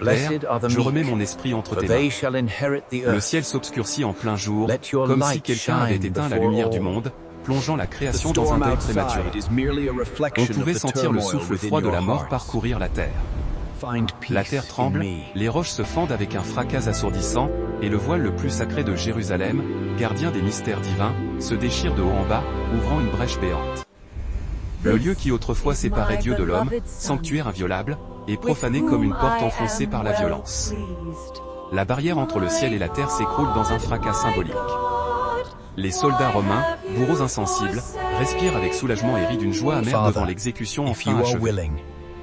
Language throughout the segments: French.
Père, Blessed are the je remets mon meek, esprit entre for tes they mains. shall inherit the Le earth. ciel s'obscurcit en plein jour, Let your comme si light quelqu'un avait shine éteint la before lumière du all. monde, plongeant la The création dans un storm deuil prématuré. outside is merely a On reflection of pouvait the sentir le turmoil souffle within froid de your la mort hearts. parcourir la terre. Find La peace terre in tremble, me. les roches se fendent avec un fracas assourdissant, et le voile le plus sacré de Jérusalem, gardien des mystères divins, se déchire de haut en bas, ouvrant une brèche béante. Le lieu qui autrefois séparait Dieu de l'homme, sanctuaire inviolable, est profané comme une porte enfoncée par la violence. La barrière entre le ciel et la terre s'écroule dans un fracas symbolique. Les soldats romains, bourreaux insensibles, respirent avec soulagement et rient d'une joie amère devant l'exécution If you enfin are achevée. willing,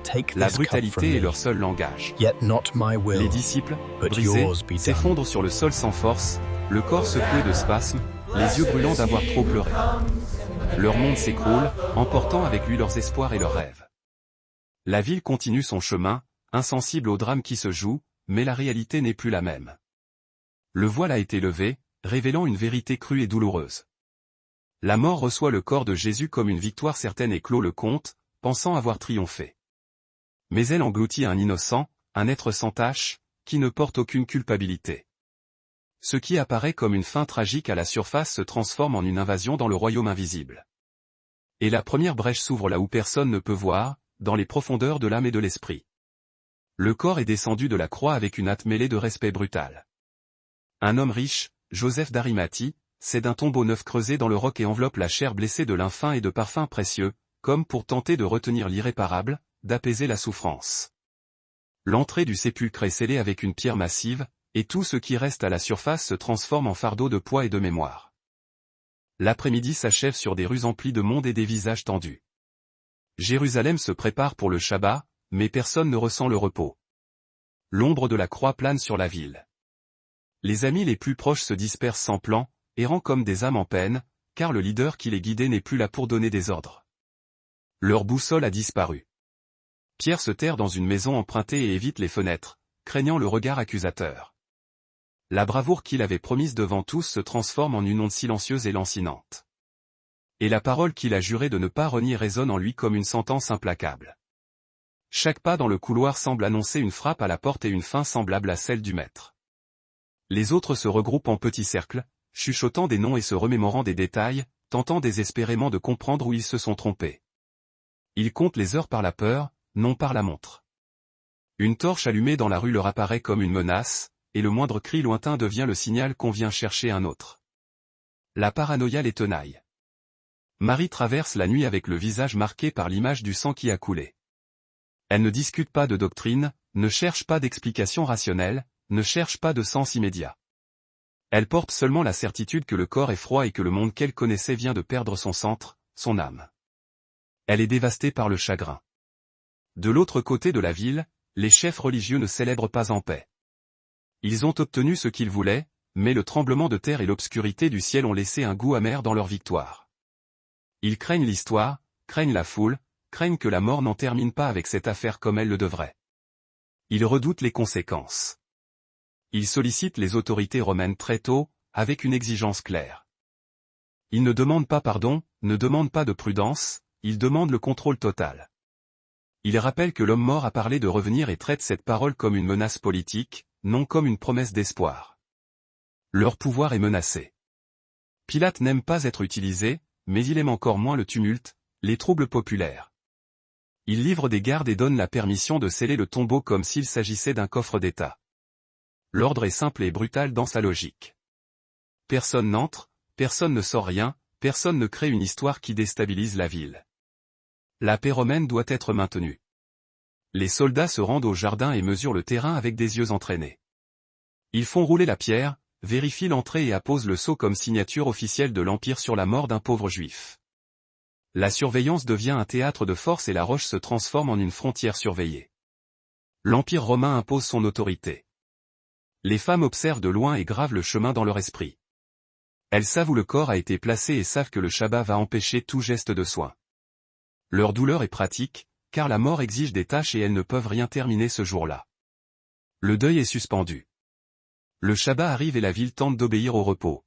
take La this cup from brutalité est me. leur seul langage. Yet not my will, Les disciples, but brisés, yours be done. s'effondrent sur le sol sans force, le corps secoué de spasmes, les yeux brûlants d'avoir trop pleuré. Leur monde s'écroule, emportant avec lui leurs espoirs et leurs rêves. La ville continue son chemin, insensible au drame qui se joue, mais la réalité n'est plus la même. Le voile a été levé, révélant une vérité crue et douloureuse. La mort reçoit le corps de Jésus comme une victoire certaine et clôt le conte, pensant avoir triomphé. Mais elle engloutit un innocent, un être sans tache, qui ne porte aucune culpabilité. Ce qui apparaît comme une fin tragique à la surface se transforme en une invasion dans le royaume invisible. Et la première brèche s'ouvre là où personne ne peut voir, dans les profondeurs de l'âme et de l'esprit. Le corps est descendu de la croix avec une hâte mêlée de respect brutal. Un homme riche, Joseph d'Arimathie, c'est d'un tombeau neuf creusé dans le roc et enveloppe la chair blessée de l'infin et de parfums précieux, comme pour tenter de retenir l'irréparable, d'apaiser la souffrance. L'entrée du sépulcre est scellée avec une pierre massive, et tout ce qui reste à la surface se transforme en fardeau de poids et de mémoire. L'après-midi s'achève sur des rues emplies de monde et des visages tendus. Jérusalem se prépare pour le Shabbat, mais personne ne ressent le repos. L'ombre de la croix plane sur la ville. Les amis les plus proches se dispersent sans plan, errant comme des âmes en peine, car le leader qui les guidait n'est plus là pour donner des ordres. Leur boussole a disparu. Pierre se terre dans une maison empruntée et évite les fenêtres, craignant le regard accusateur. La bravoure qu'il avait promise devant tous se transforme en une onde silencieuse et lancinante. Et la parole qu'il a juré de ne pas renier résonne en lui comme une sentence implacable. Chaque pas dans le couloir semble annoncer une frappe à la porte et une fin semblable à celle du maître. Les autres se regroupent en petits cercles, chuchotant des noms et se remémorant des détails, tentant désespérément de comprendre où ils se sont trompés. Ils comptent les heures par la peur, non par la montre. Une torche allumée dans la rue leur apparaît comme une menace, et le moindre cri lointain devient le signal qu'on vient chercher un autre. La paranoïa les tenaille. Marie traverse la nuit avec le visage marqué par l'image du sang qui a coulé. Elle ne discute pas de doctrine, ne cherche pas d'explication rationnelle, ne cherche pas de sens immédiat. Elle porte seulement la certitude que le corps est froid et que le monde qu'elle connaissait vient de perdre son centre, son âme. Elle est dévastée par le chagrin. De l'autre côté de la ville, les chefs religieux ne célèbrent pas en paix. Ils ont obtenu ce qu'ils voulaient, mais le tremblement de terre et l'obscurité du ciel ont laissé un goût amer dans leur victoire. Ils craignent l'histoire, craignent la foule, craignent que la mort n'en termine pas avec cette affaire comme elle le devrait. Ils redoutent les conséquences. Ils sollicitent les autorités romaines très tôt, avec une exigence claire. Ils ne demandent pas pardon, ne demandent pas de prudence, ils demandent le contrôle total. Ils rappellent que l'homme mort a parlé de revenir et traitent cette parole comme une menace politique, non comme une promesse d'espoir. Leur pouvoir est menacé. Pilate n'aime pas être utilisé, mais il aime encore moins le tumulte, les troubles populaires. Il livre des gardes et donne la permission de sceller le tombeau comme s'il s'agissait d'un coffre d'État. L'ordre est simple et brutal dans sa logique. Personne n'entre, personne ne sort rien, personne ne crée une histoire qui déstabilise la ville. La paix romaine doit être maintenue. Les soldats se rendent au jardin et mesurent le terrain avec des yeux entraînés. Ils font rouler la pierre, vérifient l'entrée et apposent le sceau comme signature officielle de l'Empire sur la mort d'un pauvre juif. La surveillance devient un théâtre de force et la roche se transforme en une frontière surveillée. L'Empire romain impose son autorité. Les femmes observent de loin et gravent le chemin dans leur esprit. Elles savent où le corps a été placé et savent que le Shabbat va empêcher tout geste de soin. Leur douleur est pratique, car la mort exige des tâches et elles ne peuvent rien terminer ce jour-là. Le deuil est suspendu. Le Shabbat arrive et la ville tente d'obéir au repos.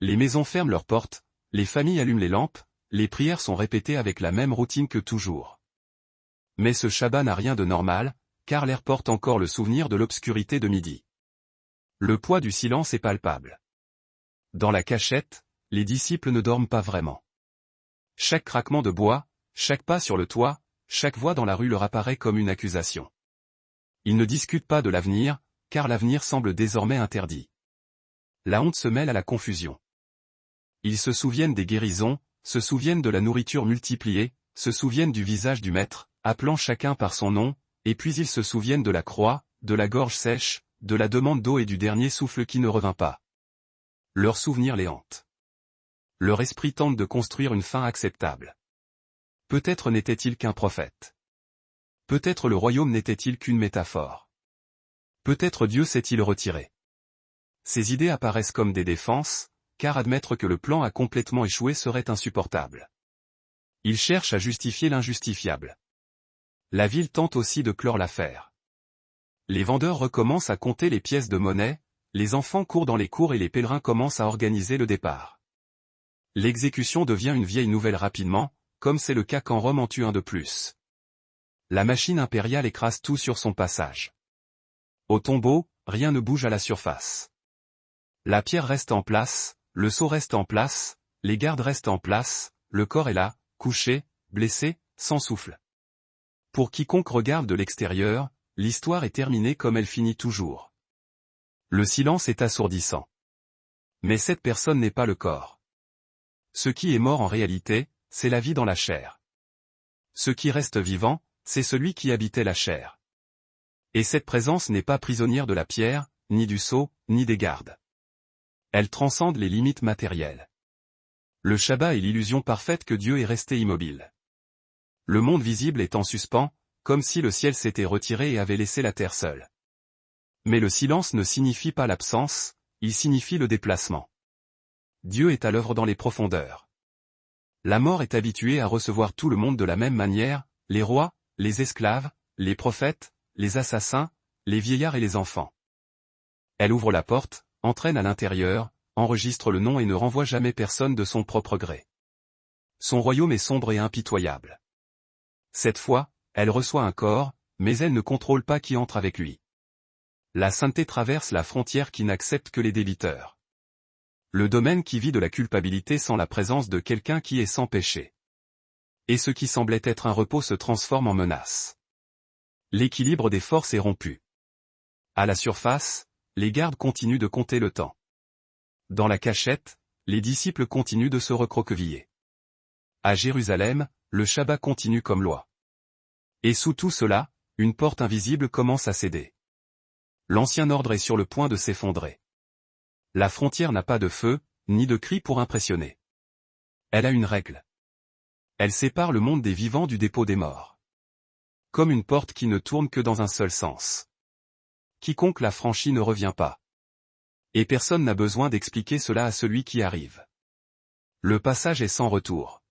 Les maisons ferment leurs portes, les familles allument les lampes, les prières sont répétées avec la même routine que toujours. Mais ce Shabbat n'a rien de normal, car l'air porte encore le souvenir de l'obscurité de midi. Le poids du silence est palpable. Dans la cachette, les disciples ne dorment pas vraiment. Chaque craquement de bois, chaque pas sur le toit, chaque voix dans la rue leur apparaît comme une accusation. Ils ne discutent pas de l'avenir, car l'avenir semble désormais interdit. La honte se mêle à la confusion. Ils se souviennent des guérisons, se souviennent de la nourriture multipliée, se souviennent du visage du Maître, appelant chacun par son nom, et puis ils se souviennent de la croix, de la gorge sèche, de la demande d'eau et du dernier souffle qui ne revint pas. Leur souvenir les hante. Leur esprit tente de construire une fin acceptable. Peut-être n'était-il qu'un prophète. Peut-être le royaume n'était-il qu'une métaphore. Peut-être Dieu s'est-il retiré. Ces idées apparaissent comme des défenses, car admettre que le plan a complètement échoué serait insupportable. Ils cherchent à justifier l'injustifiable. La ville tente aussi de clore l'affaire. Les vendeurs recommencent à compter les pièces de monnaie, les enfants courent dans les cours et les pèlerins commencent à organiser le départ. L'exécution devient une vieille nouvelle rapidement, comme c'est le cas quand Rome en tue un de plus. La machine impériale écrase tout sur son passage. Au tombeau, rien ne bouge à la surface. La pierre reste en place, le sceau reste en place, les gardes restent en place, le corps est là, couché, blessé, sans souffle. Pour quiconque regarde de l'extérieur, l'histoire est terminée comme elle finit toujours. Le silence est assourdissant. Mais cette personne n'est pas le corps. Ce qui est mort en réalité, c'est la vie dans la chair. Ce qui reste vivant, c'est celui qui habitait la chair. Et cette présence n'est pas prisonnière de la pierre, ni du sceau, ni des gardes. Elle transcende les limites matérielles. Le Shabbat est l'illusion parfaite que Dieu est resté immobile. Le monde visible est en suspens, comme si le ciel s'était retiré et avait laissé la terre seule. Mais le silence ne signifie pas l'absence, il signifie le déplacement. Dieu est à l'œuvre dans les profondeurs. La mort est habituée à recevoir tout le monde de la même manière, les rois, les esclaves, les prophètes, les assassins, les vieillards et les enfants. Elle ouvre la porte, entraîne à l'intérieur, enregistre le nom et ne renvoie jamais personne de son propre gré. Son royaume est sombre et impitoyable. Cette fois, elle reçoit un corps, mais elle ne contrôle pas qui entre avec lui. La sainteté traverse la frontière qui n'accepte que les débiteurs. Le domaine qui vit de la culpabilité sans la présence de quelqu'un qui est sans péché. Et ce qui semblait être un repos se transforme en menace. L'équilibre des forces est rompu. À la surface, les gardes continuent de compter le temps. Dans la cachette, les disciples continuent de se recroqueviller. À Jérusalem, le Shabbat continue comme loi. Et sous tout cela, une porte invisible commence à céder. L'ancien ordre est sur le point de s'effondrer. La frontière n'a pas de feu, ni de cri pour impressionner. Elle a une règle. Elle sépare le monde des vivants du dépôt des morts. Comme une porte qui ne tourne que dans un seul sens. Quiconque la franchit ne revient pas. Et personne n'a besoin d'expliquer cela à celui qui arrive. Le passage est sans retour.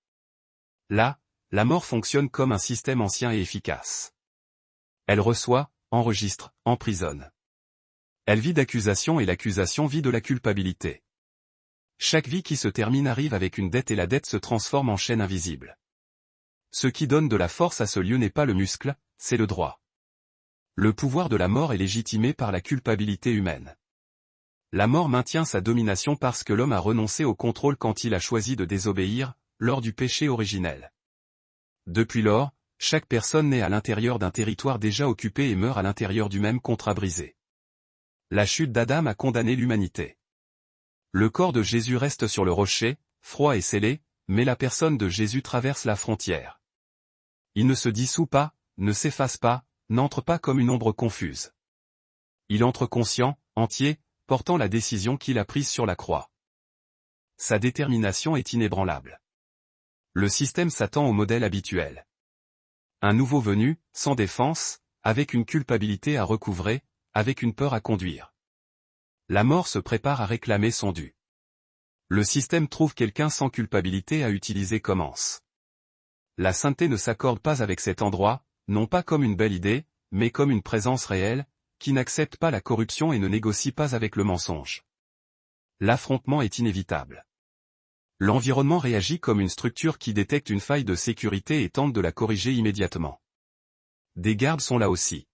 Là, la mort fonctionne comme un système ancien et efficace. Elle reçoit, enregistre, emprisonne. Elle vit d'accusation et l'accusation vit de la culpabilité. Chaque vie qui se termine arrive avec une dette et la dette se transforme en chaîne invisible. Ce qui donne de la force à ce lieu n'est pas le muscle, c'est le droit. Le pouvoir de la mort est légitimé par la culpabilité humaine. La mort maintient sa domination parce que l'homme a renoncé au contrôle quand il a choisi de désobéir, lors du péché originel. Depuis lors, chaque personne naît à l'intérieur d'un territoire déjà occupé et meurt à l'intérieur du même contrat brisé. La chute d'Adam a condamné l'humanité. Le corps de Jésus reste sur le rocher, froid et scellé, mais la personne de Jésus traverse la frontière. Il ne se dissout pas, ne s'efface pas, n'entre pas comme une ombre confuse. Il entre conscient, entier, portant la décision qu'il a prise sur la croix. Sa détermination est inébranlable. Le système s'attend au modèle habituel. Un nouveau venu, sans défense, avec une culpabilité à recouvrer, avec une peur à conduire. La mort se prépare à réclamer son dû. Le système trouve quelqu'un sans culpabilité à utiliser commence. La sainteté ne s'accorde pas avec cet endroit, non pas comme une belle idée, mais comme une présence réelle, qui n'accepte pas la corruption et ne négocie pas avec le mensonge. L'affrontement est inévitable. L'environnement réagit comme une structure qui détecte une faille de sécurité et tente de la corriger immédiatement. Des gardes sont là aussi.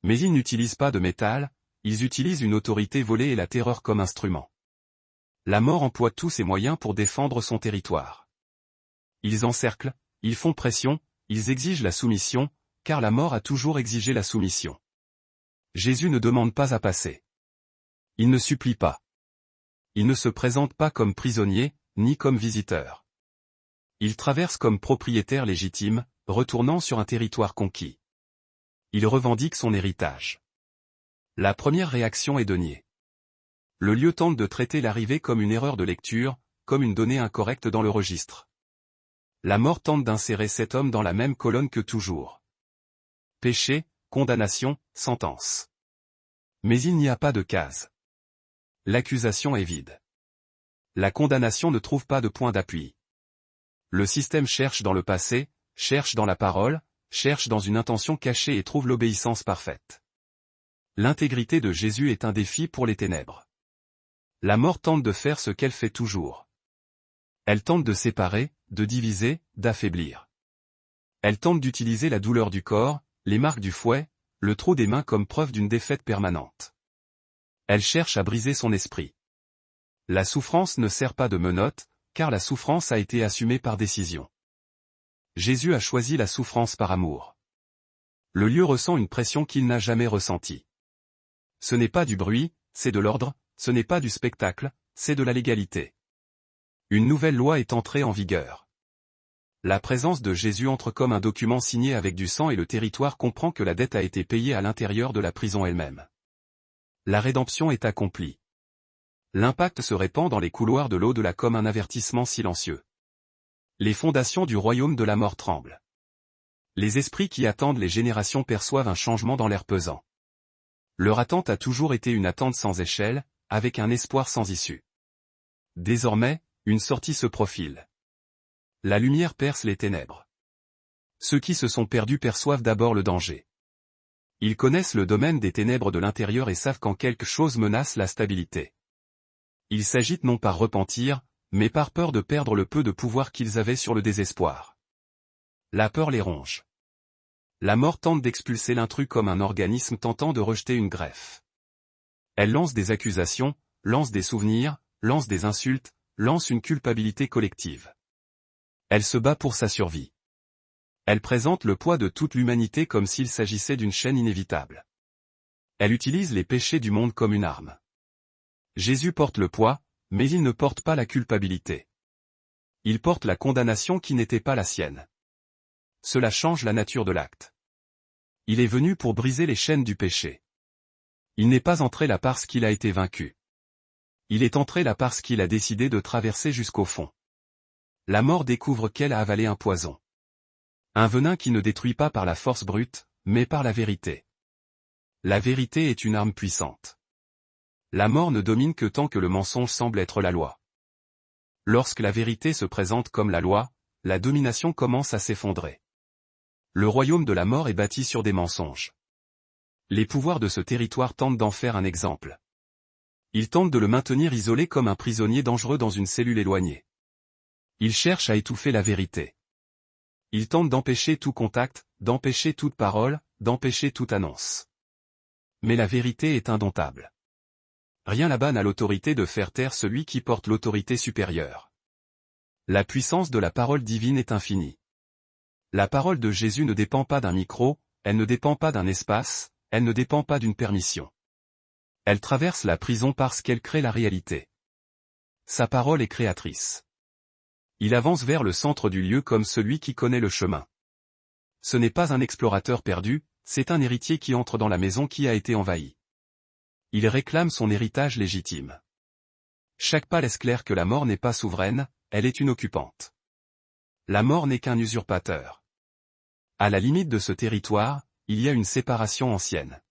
Mais ils n'utilisent pas de métal, ils utilisent une autorité volée et la terreur comme instrument. La mort emploie tous ses moyens pour défendre son territoire. Ils encerclent, ils font pression, ils exigent la soumission, car la mort a toujours exigé la soumission. Jésus ne demande pas à passer. Il ne supplie pas. Il ne se présente pas comme prisonnier, ni comme visiteur. Il traverse comme propriétaire légitime, retournant sur un territoire conquis. Il revendique son héritage. La première réaction est de nier. Le lieu tente de traiter l'arrivée comme une erreur de lecture, comme une donnée incorrecte dans le registre. La mort tente d'insérer cet homme dans la même colonne que toujours. Péché, condamnation, sentence. Mais il n'y a pas de case. L'accusation est vide. La condamnation ne trouve pas de point d'appui. Le système cherche dans le passé, cherche dans la parole, cherche dans une intention cachée et trouve l'obéissance parfaite. L'intégrité de Jésus est un défi pour les ténèbres. La mort tente de faire ce qu'elle fait toujours. Elle tente de séparer, de diviser, d'affaiblir. Elle tente d'utiliser la douleur du corps, les marques du fouet, le trou des mains comme preuve d'une défaite permanente. Elle cherche à briser son esprit. La souffrance ne sert pas de menotte, car la souffrance a été assumée par décision. Jésus a choisi la souffrance par amour. Le lieu ressent une pression qu'il n'a jamais ressentie. Ce n'est pas du bruit, c'est de l'ordre, ce n'est pas du spectacle, c'est de la légalité. Une nouvelle loi est entrée en vigueur. La présence de Jésus entre comme un document signé avec du sang et le territoire comprend que la dette a été payée à l'intérieur de la prison elle-même. La rédemption est accomplie. L'impact se répand dans les couloirs de l'au-delà comme un avertissement silencieux. Les fondations du royaume de la mort tremblent. Les esprits qui attendent les générations perçoivent un changement dans l'air pesant. Leur attente a toujours été une attente sans échelle, avec un espoir sans issue. Désormais, une sortie se profile. La lumière perce les ténèbres. Ceux qui se sont perdus perçoivent d'abord le danger. Ils connaissent le domaine des ténèbres de l'intérieur et savent quand quelque chose menace la stabilité. Ils s'agitent non par repentir, mais par peur de perdre le peu de pouvoir qu'ils avaient sur le désespoir. La peur les ronge. La mort tente d'expulser l'intrus comme un organisme tentant de rejeter une greffe. Elle lance des accusations, lance des souvenirs, lance des insultes, lance une culpabilité collective. Elle se bat pour sa survie. Elle présente le poids de toute l'humanité comme s'il s'agissait d'une chaîne inévitable. Elle utilise les péchés du monde comme une arme. Jésus porte le poids, mais il ne porte pas la culpabilité. Il porte la condamnation qui n'était pas la sienne. Cela change la nature de l'acte. Il est venu pour briser les chaînes du péché. Il n'est pas entré là parce qu'il a été vaincu. Il est entré là parce qu'il a décidé de traverser jusqu'au fond. La mort découvre qu'elle a avalé un poison. Un venin qui ne détruit pas par la force brute, mais par la vérité. La vérité est une arme puissante. La mort ne domine que tant que le mensonge semble être la loi. Lorsque la vérité se présente comme la loi, la domination commence à s'effondrer. Le royaume de la mort est bâti sur des mensonges. Les pouvoirs de ce territoire tentent d'en faire un exemple. Ils tentent de le maintenir isolé comme un prisonnier dangereux dans une cellule éloignée. Ils cherchent à étouffer la vérité. Ils tentent d'empêcher tout contact, d'empêcher toute parole, d'empêcher toute annonce. Mais la vérité est indomptable. Rien là-bas n'a l'autorité de faire taire celui qui porte l'autorité supérieure. La puissance de la parole divine est infinie. La parole de Jésus ne dépend pas d'un micro, elle ne dépend pas d'un espace, elle ne dépend pas d'une permission. Elle traverse la prison parce qu'elle crée la réalité. Sa parole est créatrice. Il avance vers le centre du lieu comme celui qui connaît le chemin. Ce n'est pas un explorateur perdu, c'est un héritier qui entre dans la maison qui a été envahie. Il réclame son héritage légitime. Chaque pas laisse clair que la mort n'est pas souveraine, elle est une occupante. La mort n'est qu'un usurpateur. À la limite de ce territoire, il y a une séparation ancienne.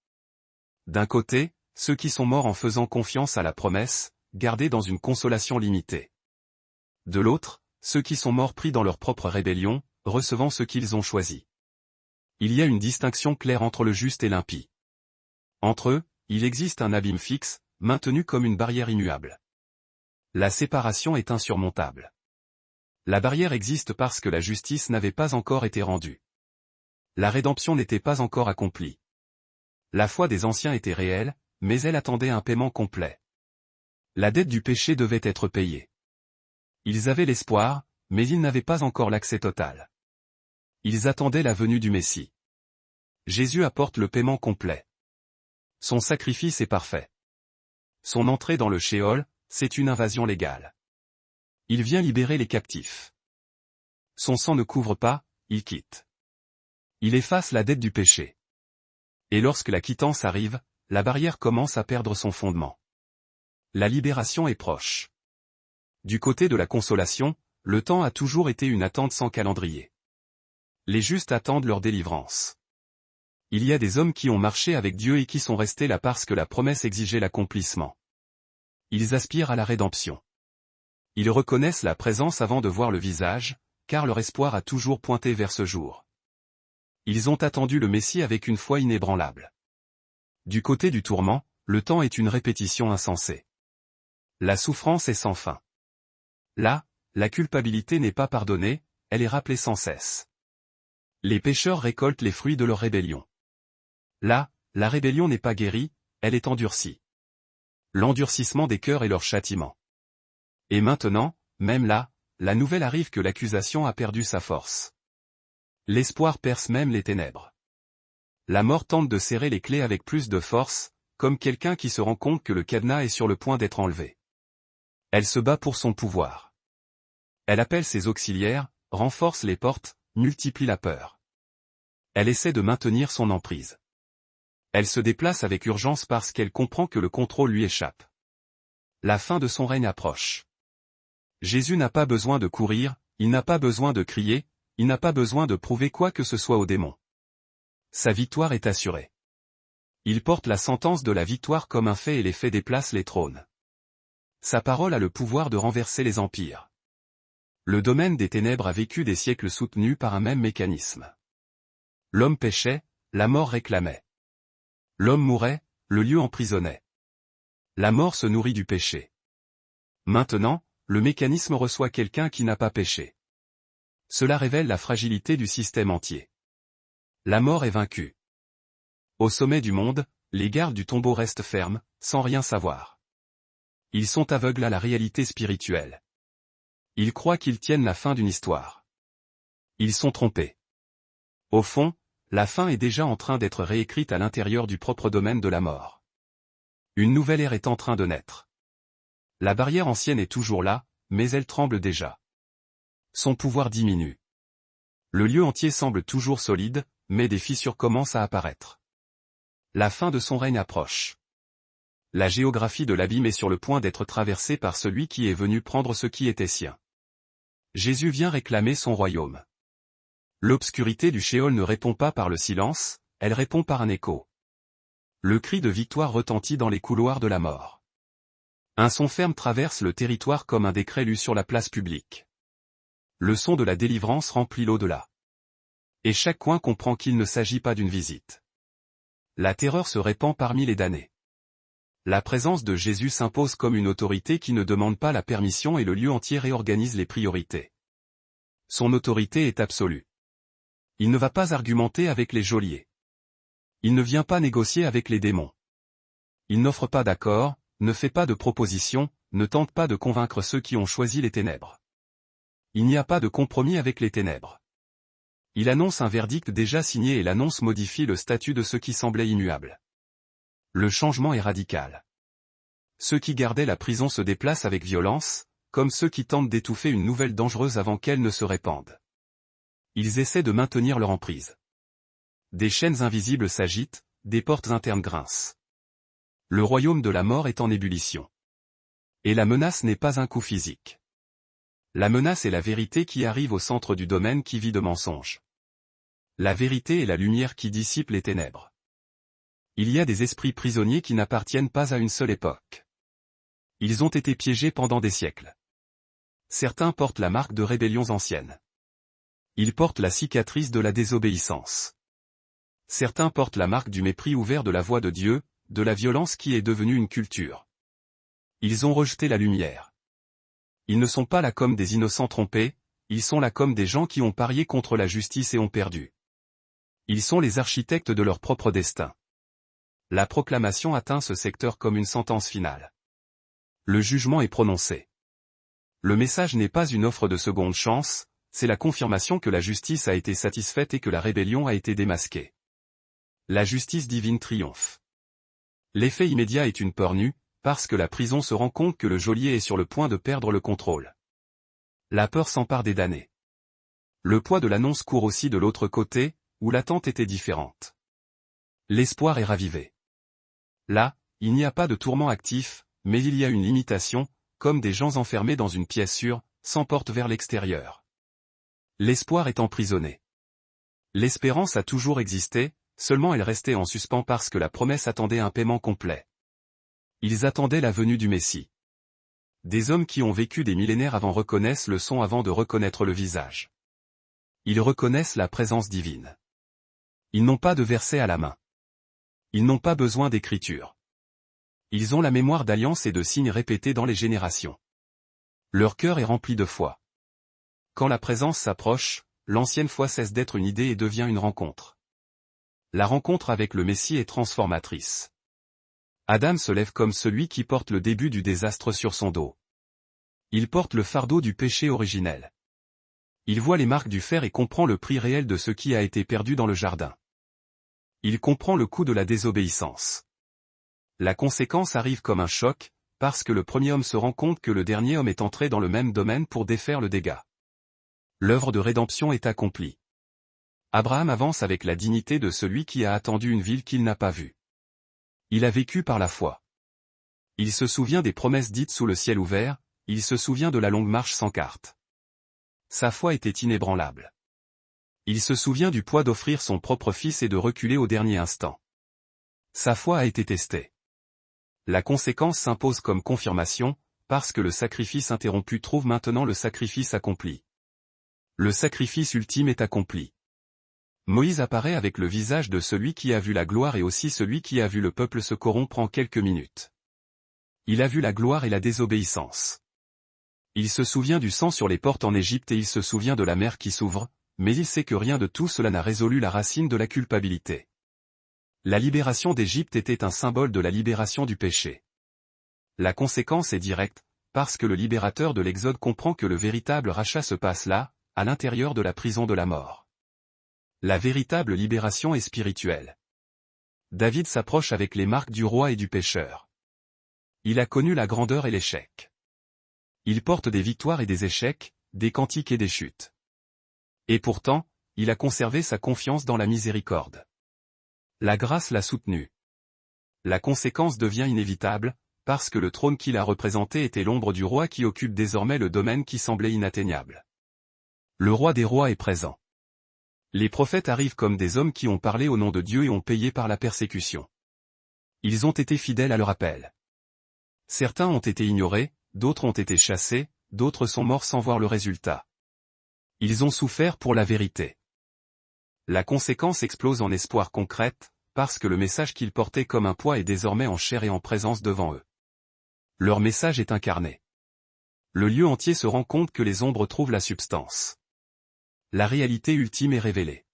D'un côté, ceux qui sont morts en faisant confiance à la promesse, gardés dans une consolation limitée. De l'autre, ceux qui sont morts pris dans leur propre rébellion, recevant ce qu'ils ont choisi. Il y a une distinction claire entre le juste et l'impie. Entre eux, il existe un abîme fixe, maintenu comme une barrière immuable. La séparation est insurmontable. La barrière existe parce que la justice n'avait pas encore été rendue. La rédemption n'était pas encore accomplie. La foi des anciens était réelle, mais elle attendait un paiement complet. La dette du péché devait être payée. Ils avaient l'espoir, mais ils n'avaient pas encore l'accès total. Ils attendaient la venue du Messie. Jésus apporte le paiement complet. Son sacrifice est parfait. Son entrée dans le Sheol, c'est une invasion légale. Il vient libérer les captifs. Son sang ne couvre pas, il quitte. Il efface la dette du péché. Et lorsque la quittance arrive, la barrière commence à perdre son fondement. La libération est proche. Du côté de la consolation, le temps a toujours été une attente sans calendrier. Les justes attendent leur délivrance. Il y a des hommes qui ont marché avec Dieu et qui sont restés là parce que la promesse exigeait l'accomplissement. Ils aspirent à la rédemption. Ils reconnaissent la présence avant de voir le visage, car leur espoir a toujours pointé vers ce jour. Ils ont attendu le Messie avec une foi inébranlable. Du côté du tourment, le temps est une répétition insensée. La souffrance est sans fin. Là, la culpabilité n'est pas pardonnée, elle est rappelée sans cesse. Les pécheurs récoltent les fruits de leur rébellion. Là, la rébellion n'est pas guérie, elle est endurcie. L'endurcissement des cœurs est leur châtiment. Et maintenant, même là, la nouvelle arrive que l'accusation a perdu sa force. L'espoir perce même les ténèbres. La mort tente de serrer les clés avec plus de force, comme quelqu'un qui se rend compte que le cadenas est sur le point d'être enlevé. Elle se bat pour son pouvoir. Elle appelle ses auxiliaires, renforce les portes, multiplie la peur. Elle essaie de maintenir son emprise. Elle se déplace avec urgence parce qu'elle comprend que le contrôle lui échappe. La fin de son règne approche. Jésus n'a pas besoin de courir, il n'a pas besoin de crier, il n'a pas besoin de prouver quoi que ce soit aux démons. Sa victoire est assurée. Il porte la sentence de la victoire comme un fait et les faits déplacent les trônes. Sa parole a le pouvoir de renverser les empires. Le domaine des ténèbres a vécu des siècles soutenus par un même mécanisme. L'homme péchait, la mort réclamait. L'homme mourait, le lieu emprisonnait. La mort se nourrit du péché. Maintenant, le mécanisme reçoit quelqu'un qui n'a pas péché. Cela révèle la fragilité du système entier. La mort est vaincue. Au sommet du monde, les gardes du tombeau restent fermes, sans rien savoir. Ils sont aveugles à la réalité spirituelle. Ils croient qu'ils tiennent la fin d'une histoire. Ils sont trompés. Au fond, la fin est déjà en train d'être réécrite à l'intérieur du propre domaine de la mort. Une nouvelle ère est en train de naître. La barrière ancienne est toujours là, mais elle tremble déjà. Son pouvoir diminue. Le lieu entier semble toujours solide, mais des fissures commencent à apparaître. La fin de son règne approche. La géographie de l'abîme est sur le point d'être traversée par celui qui est venu prendre ce qui était sien. Jésus vient réclamer son royaume. L'obscurité du Sheol ne répond pas par le silence, elle répond par un écho. Le cri de victoire retentit dans les couloirs de la mort. Un son ferme traverse le territoire comme un décret lu sur la place publique. Le son de la délivrance remplit l'au-delà. Et chaque coin comprend qu'il ne s'agit pas d'une visite. La terreur se répand parmi les damnés. La présence de Jésus s'impose comme une autorité qui ne demande pas la permission et le lieu entier réorganise les priorités. Son autorité est absolue. Il ne va pas argumenter avec les geôliers. Il ne vient pas négocier avec les démons. Il n'offre pas d'accord, ne fait pas de propositions, ne tente pas de convaincre ceux qui ont choisi les ténèbres. Il n'y a pas de compromis avec les ténèbres. Il annonce un verdict déjà signé et l'annonce modifie le statut de ceux qui semblaient immuables. Le changement est radical. Ceux qui gardaient la prison se déplacent avec violence, comme ceux qui tentent d'étouffer une nouvelle dangereuse avant qu'elle ne se répande. Ils essaient de maintenir leur emprise. Des chaînes invisibles s'agitent, des portes internes grincent. Le royaume de la mort est en ébullition. Et la menace n'est pas un coup physique. La menace est la vérité qui arrive au centre du domaine qui vit de mensonges. La vérité est la lumière qui dissipe les ténèbres. Il y a des esprits prisonniers qui n'appartiennent pas à une seule époque. Ils ont été piégés pendant des siècles. Certains portent la marque de rébellions anciennes. Ils portent la cicatrice de la désobéissance. Certains portent la marque du mépris ouvert de la voix de Dieu, de la violence qui est devenue une culture. Ils ont rejeté la lumière. Ils ne sont pas là comme des innocents trompés, ils sont là comme des gens qui ont parié contre la justice et ont perdu. Ils sont les architectes de leur propre destin. La proclamation atteint ce secteur comme une sentence finale. Le jugement est prononcé. Le message n'est pas une offre de seconde chance, c'est la confirmation que la justice a été satisfaite et que la rébellion a été démasquée. La justice divine triomphe. L'effet immédiat est une peur nue, parce que la prison se rend compte que le geôlier est sur le point de perdre le contrôle. La peur s'empare des damnés. Le poids de l'annonce court aussi de l'autre côté, où l'attente était différente. L'espoir est ravivé. Là, il n'y a pas de tourment actif, mais il y a une limitation, comme des gens enfermés dans une pièce sûre, s'emportent vers l'extérieur. L'espoir est emprisonné. L'espérance a toujours existé, seulement elle restait en suspens parce que la promesse attendait un paiement complet. Ils attendaient la venue du Messie. Des hommes qui ont vécu des millénaires avant reconnaissent le son avant de reconnaître le visage. Ils reconnaissent la présence divine. Ils n'ont pas de verset à la main. Ils n'ont pas besoin d'écriture. Ils ont la mémoire d'alliances et de signes répétés dans les générations. Leur cœur est rempli de foi. Quand la présence s'approche, l'ancienne foi cesse d'être une idée et devient une rencontre. La rencontre avec le Messie est transformatrice. Adam se lève comme celui qui porte le début du désastre sur son dos. Il porte le fardeau du péché originel. Il voit les marques du fer et comprend le prix réel de ce qui a été perdu dans le jardin. Il comprend le coût de la désobéissance. La conséquence arrive comme un choc, parce que le premier homme se rend compte que le dernier homme est entré dans le même domaine pour défaire le dégât. L'œuvre de rédemption est accomplie. Abraham avance avec la dignité de celui qui a attendu une ville qu'il n'a pas vue. Il a vécu par la foi. Il se souvient des promesses dites sous le ciel ouvert, il se souvient de la longue marche sans carte. Sa foi était inébranlable. Il se souvient du poids d'offrir son propre fils et de reculer au dernier instant. Sa foi a été testée. La conséquence s'impose comme confirmation, parce que le sacrifice interrompu trouve maintenant le sacrifice accompli. Le sacrifice ultime est accompli. Moïse apparaît avec le visage de celui qui a vu la gloire et aussi celui qui a vu le peuple se corrompre en quelques minutes. Il a vu la gloire et la désobéissance. Il se souvient du sang sur les portes en Égypte et il se souvient de la mer qui s'ouvre, mais il sait que rien de tout cela n'a résolu la racine de la culpabilité. La libération d'Égypte était un symbole de la libération du péché. La conséquence est directe, parce que le libérateur de l'Exode comprend que le véritable rachat se passe là, à l'intérieur de la prison de la mort. La véritable libération est spirituelle. David s'approche avec les marques du roi et du pécheur. Il a connu la grandeur et l'échec. Il porte des victoires et des échecs, des cantiques et des chutes. Et pourtant, il a conservé sa confiance dans la miséricorde. La grâce l'a soutenu. La conséquence devient inévitable, parce que le trône qu'il a représenté était l'ombre du roi qui occupe désormais le domaine qui semblait inatteignable. Le roi des rois est présent. Les prophètes arrivent comme des hommes qui ont parlé au nom de Dieu et ont payé par la persécution. Ils ont été fidèles à leur appel. Certains ont été ignorés, d'autres ont été chassés, d'autres sont morts sans voir le résultat. Ils ont souffert pour la vérité. La conséquence explose en espoir concrète, parce que le message qu'ils portaient comme un poids est désormais en chair et en présence devant eux. Leur message est incarné. Le lieu entier se rend compte que les ombres trouvent la substance. La réalité ultime est révélée.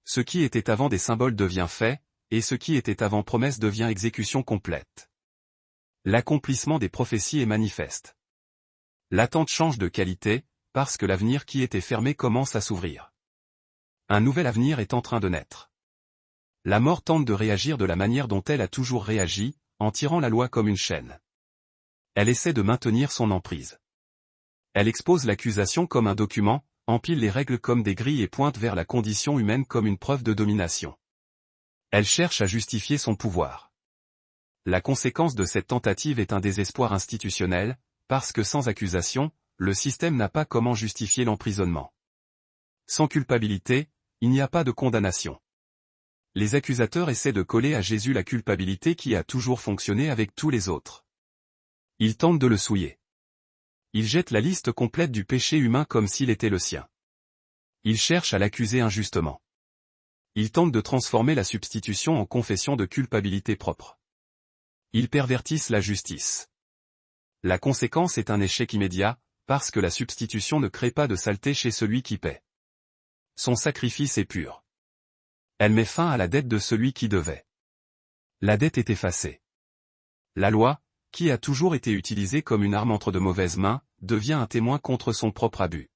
Ce qui était avant des symboles devient fait, et ce qui était avant promesse devient exécution complète. L'accomplissement des prophéties est manifeste. L'attente change de qualité, parce que l'avenir qui était fermé commence à s'ouvrir. Un nouvel avenir est en train de naître. La mort tente de réagir de la manière dont elle a toujours réagi, en tirant la loi comme une chaîne. Elle essaie de maintenir son emprise. Elle expose l'accusation comme un document, empile les règles comme des grilles et pointe vers la condition humaine comme une preuve de domination. Elle cherche à justifier son pouvoir. La conséquence de cette tentative est un désespoir institutionnel, parce que sans accusation, le système n'a pas comment justifier l'emprisonnement. Sans culpabilité, il n'y a pas de condamnation. Les accusateurs essaient de coller à Jésus la culpabilité qui a toujours fonctionné avec tous les autres. Ils tentent de le souiller. Ils jettent la liste complète du péché humain comme s'il était le sien. Ils cherchent à l'accuser injustement. Ils tentent de transformer la substitution en confession de culpabilité propre. Ils pervertissent la justice. La conséquence est un échec immédiat, parce que la substitution ne crée pas de saleté chez celui qui paie. Son sacrifice est pur. Elle met fin à la dette de celui qui devait. La dette est effacée. La loi, qui a toujours été utilisée comme une arme entre de mauvaises mains, devient un témoin contre son propre abus.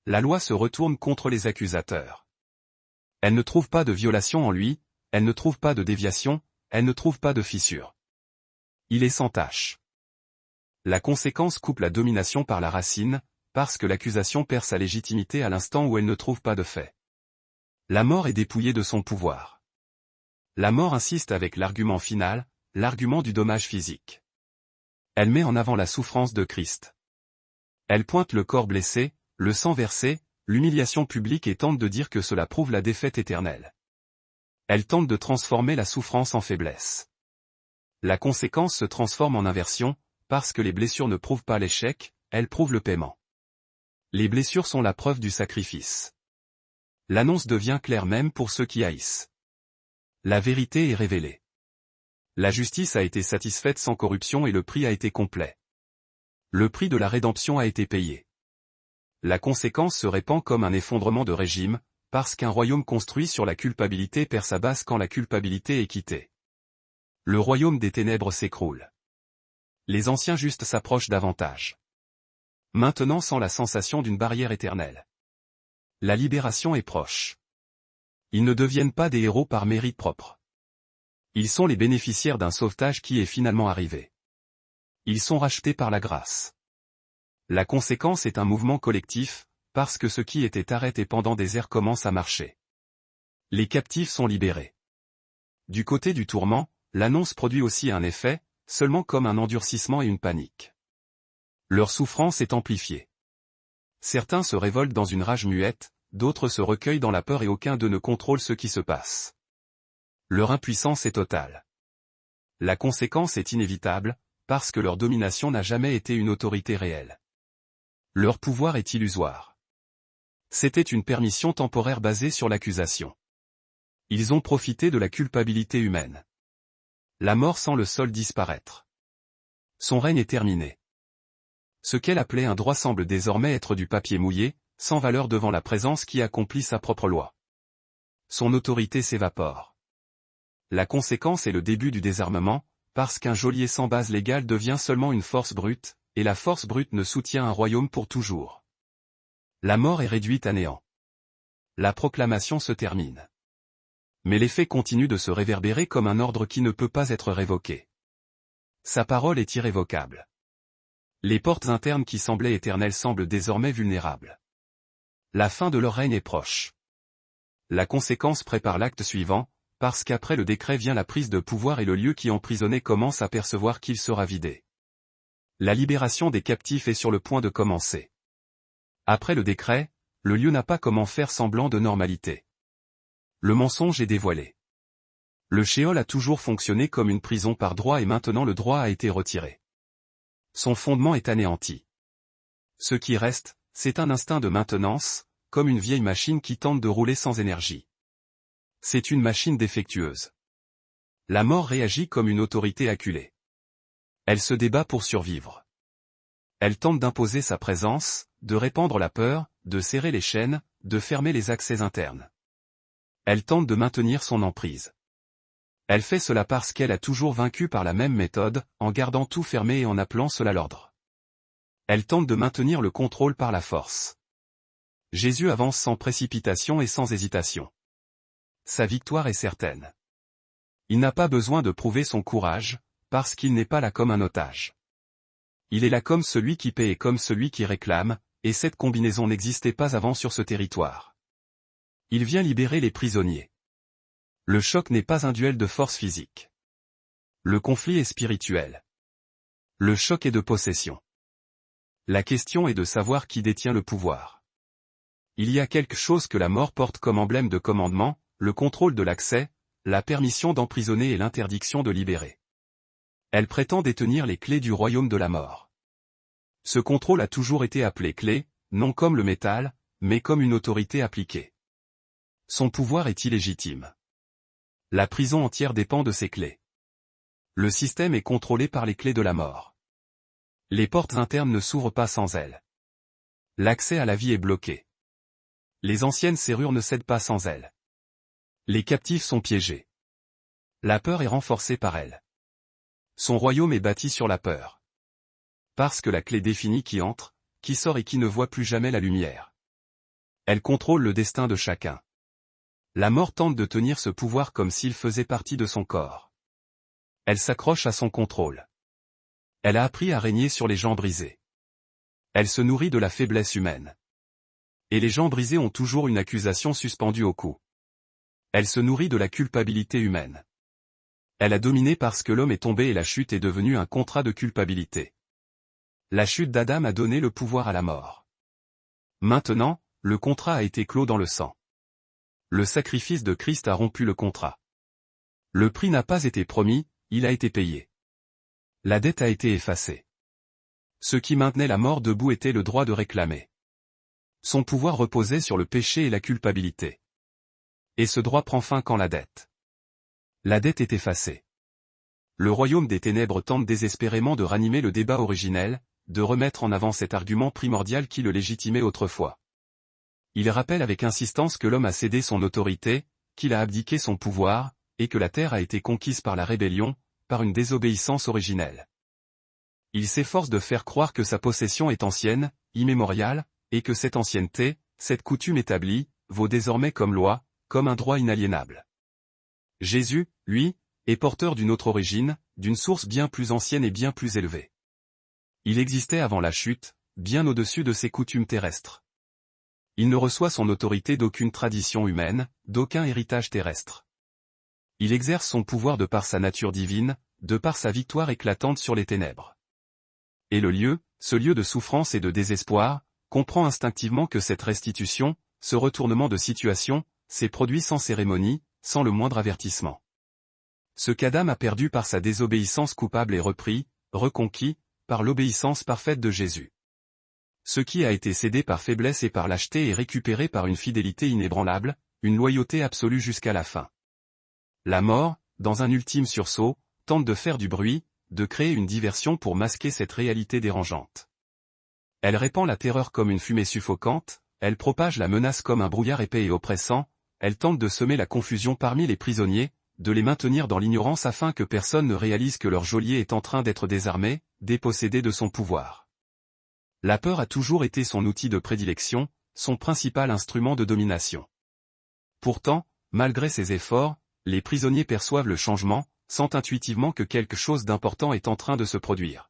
La loi se retourne contre les accusateurs. Elle ne trouve pas de violation en lui, elle ne trouve pas de déviation, elle ne trouve pas de fissure. Il est sans tache. La conséquence coupe la domination par la racine, parce que l'accusation perd sa légitimité à l'instant où elle ne trouve pas de fait. La mort est dépouillée de son pouvoir. La mort insiste avec l'argument final, l'argument du dommage physique. Elle met en avant la souffrance de Christ. Elle pointe le corps blessé, le sang versé, l'humiliation publique et tente de dire que cela prouve la défaite éternelle. Elle tente de transformer la souffrance en faiblesse. La conséquence se transforme en inversion, parce que les blessures ne prouvent pas l'échec, elles prouvent le paiement. Les blessures sont la preuve du sacrifice. L'annonce devient claire même pour ceux qui haïssent. La vérité est révélée. La justice a été satisfaite sans corruption et le prix a été complet. Le prix de la rédemption a été payé. La conséquence se répand comme un effondrement de régime, parce qu'un royaume construit sur la culpabilité perd sa base quand la culpabilité est quittée. Le royaume des ténèbres s'écroule. Les anciens justes s'approchent davantage. Maintenant sans la sensation d'une barrière éternelle. La libération est proche. Ils ne deviennent pas des héros par mérite propre. Ils sont les bénéficiaires d'un sauvetage qui est finalement arrivé. Ils sont rachetés par la grâce. La conséquence est un mouvement collectif, parce que ce qui était arrêté pendant des ères commence à marcher. Les captifs sont libérés. Du côté du tourment, l'annonce produit aussi un effet, seulement comme un endurcissement et une panique. Leur souffrance est amplifiée. Certains se révoltent dans une rage muette, d'autres se recueillent dans la peur et aucun d'eux ne contrôle ce qui se passe. Leur impuissance est totale. La conséquence est inévitable, parce que leur domination n'a jamais été une autorité réelle. Leur pouvoir est illusoire. C'était une permission temporaire basée sur l'accusation. Ils ont profité de la culpabilité humaine. La mort sent le sol disparaître. Son règne est terminé. Ce qu'elle appelait un droit semble désormais être du papier mouillé, sans valeur devant la présence qui accomplit sa propre loi. Son autorité s'évapore. La conséquence est le début du désarmement, parce qu'un geôlier sans base légale devient seulement une force brute, et la force brute ne soutient un royaume pour toujours. La mort est réduite à néant. La proclamation se termine. Mais l'effet continue de se réverbérer comme un ordre qui ne peut pas être révoqué. Sa parole est irrévocable. Les portes internes qui semblaient éternelles semblent désormais vulnérables. La fin de leur règne est proche. La conséquence prépare l'acte suivant, parce qu'après le décret vient la prise de pouvoir et le lieu qui emprisonnait commence à percevoir qu'il sera vidé. La libération des captifs est sur le point de commencer. Après le décret, le lieu n'a pas comment faire semblant de normalité. Le mensonge est dévoilé. Le Sheol a toujours fonctionné comme une prison par droit et maintenant le droit a été retiré. Son fondement est anéanti. Ce qui reste, c'est un instinct de maintenance, comme une vieille machine qui tente de rouler sans énergie. C'est une machine défectueuse. La mort réagit comme une autorité acculée. Elle se débat pour survivre. Elle tente d'imposer sa présence, de répandre la peur, de serrer les chaînes, de fermer les accès internes. Elle tente de maintenir son emprise. Elle fait cela parce qu'elle a toujours vaincu par la même méthode, en gardant tout fermé et en appelant cela l'ordre. Elle tente de maintenir le contrôle par la force. Jésus avance sans précipitation et sans hésitation. Sa victoire est certaine. Il n'a pas besoin de prouver son courage, parce qu'il n'est pas là comme un otage. Il est là comme celui qui paie et comme celui qui réclame, et cette combinaison n'existait pas avant sur ce territoire. Il vient libérer les prisonniers. Le choc n'est pas un duel de force physique. Le conflit est spirituel. Le choc est de possession. La question est de savoir qui détient le pouvoir. Il y a quelque chose que la mort porte comme emblème de commandement, le contrôle de l'accès, la permission d'emprisonner et l'interdiction de libérer. Elle prétend détenir les clés du royaume de la mort. Ce contrôle a toujours été appelé clé, non comme le métal, mais comme une autorité appliquée. Son pouvoir est illégitime. La prison entière dépend de ses clés. Le système est contrôlé par les clés de la mort. Les portes internes ne s'ouvrent pas sans elles. L'accès à la vie est bloqué. Les anciennes serrures ne cèdent pas sans elles. Les captifs sont piégés. La peur est renforcée par elle. Son royaume est bâti sur la peur. Parce que la clé définit qui entre, qui sort et qui ne voit plus jamais la lumière. Elle contrôle le destin de chacun. La mort tente de tenir ce pouvoir comme s'il faisait partie de son corps. Elle s'accroche à son contrôle. Elle a appris à régner sur les gens brisés. Elle se nourrit de la faiblesse humaine. Et les gens brisés ont toujours une accusation suspendue au cou. Elle se nourrit de la culpabilité humaine. Elle a dominé parce que l'homme est tombé et la chute est devenue un contrat de culpabilité. La chute d'Adam a donné le pouvoir à la mort. Maintenant, le contrat a été clos dans le sang. Le sacrifice de Christ a rompu le contrat. Le prix n'a pas été promis, il a été payé. La dette a été effacée. Ce qui maintenait la mort debout était le droit de réclamer. Son pouvoir reposait sur le péché et la culpabilité. Et ce droit prend fin quand la dette. La dette est effacée. Le royaume des ténèbres tente désespérément de ranimer le débat originel, de remettre en avant cet argument primordial qui le légitimait autrefois. Il rappelle avec insistance que l'homme a cédé son autorité, qu'il a abdiqué son pouvoir, et que la terre a été conquise par la rébellion, par une désobéissance originelle. Il s'efforce de faire croire que sa possession est ancienne, immémoriale, et que cette ancienneté, cette coutume établie, vaut désormais comme loi, comme un droit inaliénable. Jésus, lui, est porteur d'une autre origine, d'une source bien plus ancienne et bien plus élevée. Il existait avant la chute, bien au-dessus de ses coutumes terrestres. Il ne reçoit son autorité d'aucune tradition humaine, d'aucun héritage terrestre. Il exerce son pouvoir de par sa nature divine, de par sa victoire éclatante sur les ténèbres. Et le lieu, ce lieu de souffrance et de désespoir, comprend instinctivement que cette restitution, ce retournement de situation, s'est produit sans cérémonie, sans le moindre avertissement. Ce qu'Adam a perdu par sa désobéissance coupable est repris, reconquis, par l'obéissance parfaite de Jésus. Ce qui a été cédé par faiblesse et par lâcheté est récupéré par une fidélité inébranlable, une loyauté absolue jusqu'à la fin. La mort, dans un ultime sursaut, tente de faire du bruit, de créer une diversion pour masquer cette réalité dérangeante. Elle répand la terreur comme une fumée suffocante, elle propage la menace comme un brouillard épais et oppressant, elle tente de semer la confusion parmi les prisonniers, de les maintenir dans l'ignorance afin que personne ne réalise que leur geôlier est en train d'être désarmé, dépossédé de son pouvoir. La peur a toujours été son outil de prédilection, son principal instrument de domination. Pourtant, malgré ses efforts, les prisonniers perçoivent le changement, sentent intuitivement que quelque chose d'important est en train de se produire.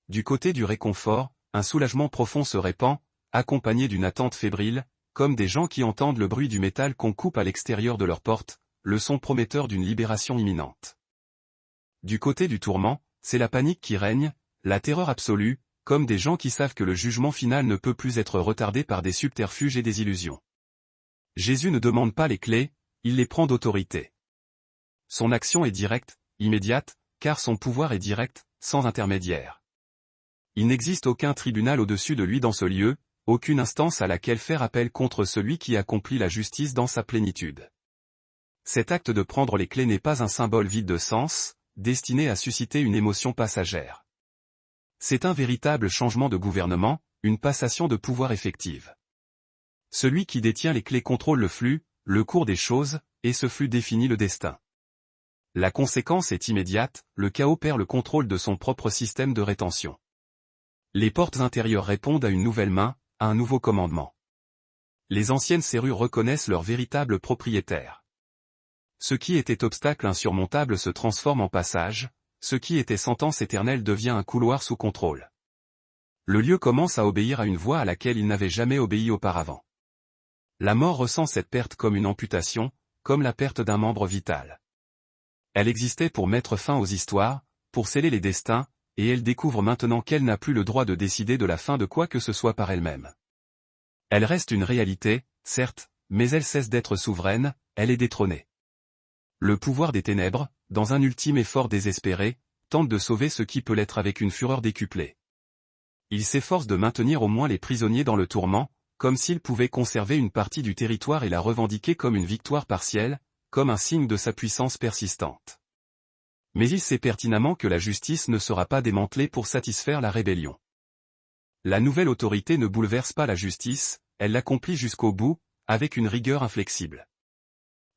Du côté du réconfort, un soulagement profond se répand, accompagné d'une attente fébrile, comme des gens qui entendent le bruit du métal qu'on coupe à l'extérieur de leur porte, le son prometteur d'une libération imminente. Du côté du tourment, c'est la panique qui règne, la terreur absolue, comme des gens qui savent que le jugement final ne peut plus être retardé par des subterfuges et des illusions. Jésus ne demande pas les clés, il les prend d'autorité. Son action est directe, immédiate, car son pouvoir est direct, sans intermédiaire. Il n'existe aucun tribunal au-dessus de lui dans ce lieu, aucune instance à laquelle faire appel contre celui qui accomplit la justice dans sa plénitude. Cet acte de prendre les clés n'est pas un symbole vide de sens, destiné à susciter une émotion passagère. C'est un véritable changement de gouvernement, une passation de pouvoir effective. Celui qui détient les clés contrôle le flux, le cours des choses, et ce flux définit le destin. La conséquence est immédiate, le chaos perd le contrôle de son propre système de rétention. Les portes intérieures répondent à une nouvelle main, à un nouveau commandement. Les anciennes serrures reconnaissent leur véritable propriétaire. Ce qui était obstacle insurmontable se transforme en passage, ce qui était sentence éternelle devient un couloir sous contrôle. Le lieu commence à obéir à une voix à laquelle il n'avait jamais obéi auparavant. La mort ressent cette perte comme une amputation, comme la perte d'un membre vital. Elle existait pour mettre fin aux histoires, pour sceller les destins, et elle découvre maintenant qu'elle n'a plus le droit de décider de la fin de quoi que ce soit par elle-même. Elle reste une réalité, certes, mais elle cesse d'être souveraine, elle est détrônée. Le pouvoir des ténèbres, dans un ultime effort désespéré, tente de sauver ce qui peut l'être avec une fureur décuplée. Il s'efforce de maintenir au moins les prisonniers dans le tourment, comme s'il pouvait conserver une partie du territoire et la revendiquer comme une victoire partielle, comme un signe de sa puissance persistante. Mais il sait pertinemment que la justice ne sera pas démantelée pour satisfaire la rébellion. La nouvelle autorité ne bouleverse pas la justice, elle l'accomplit jusqu'au bout, avec une rigueur inflexible.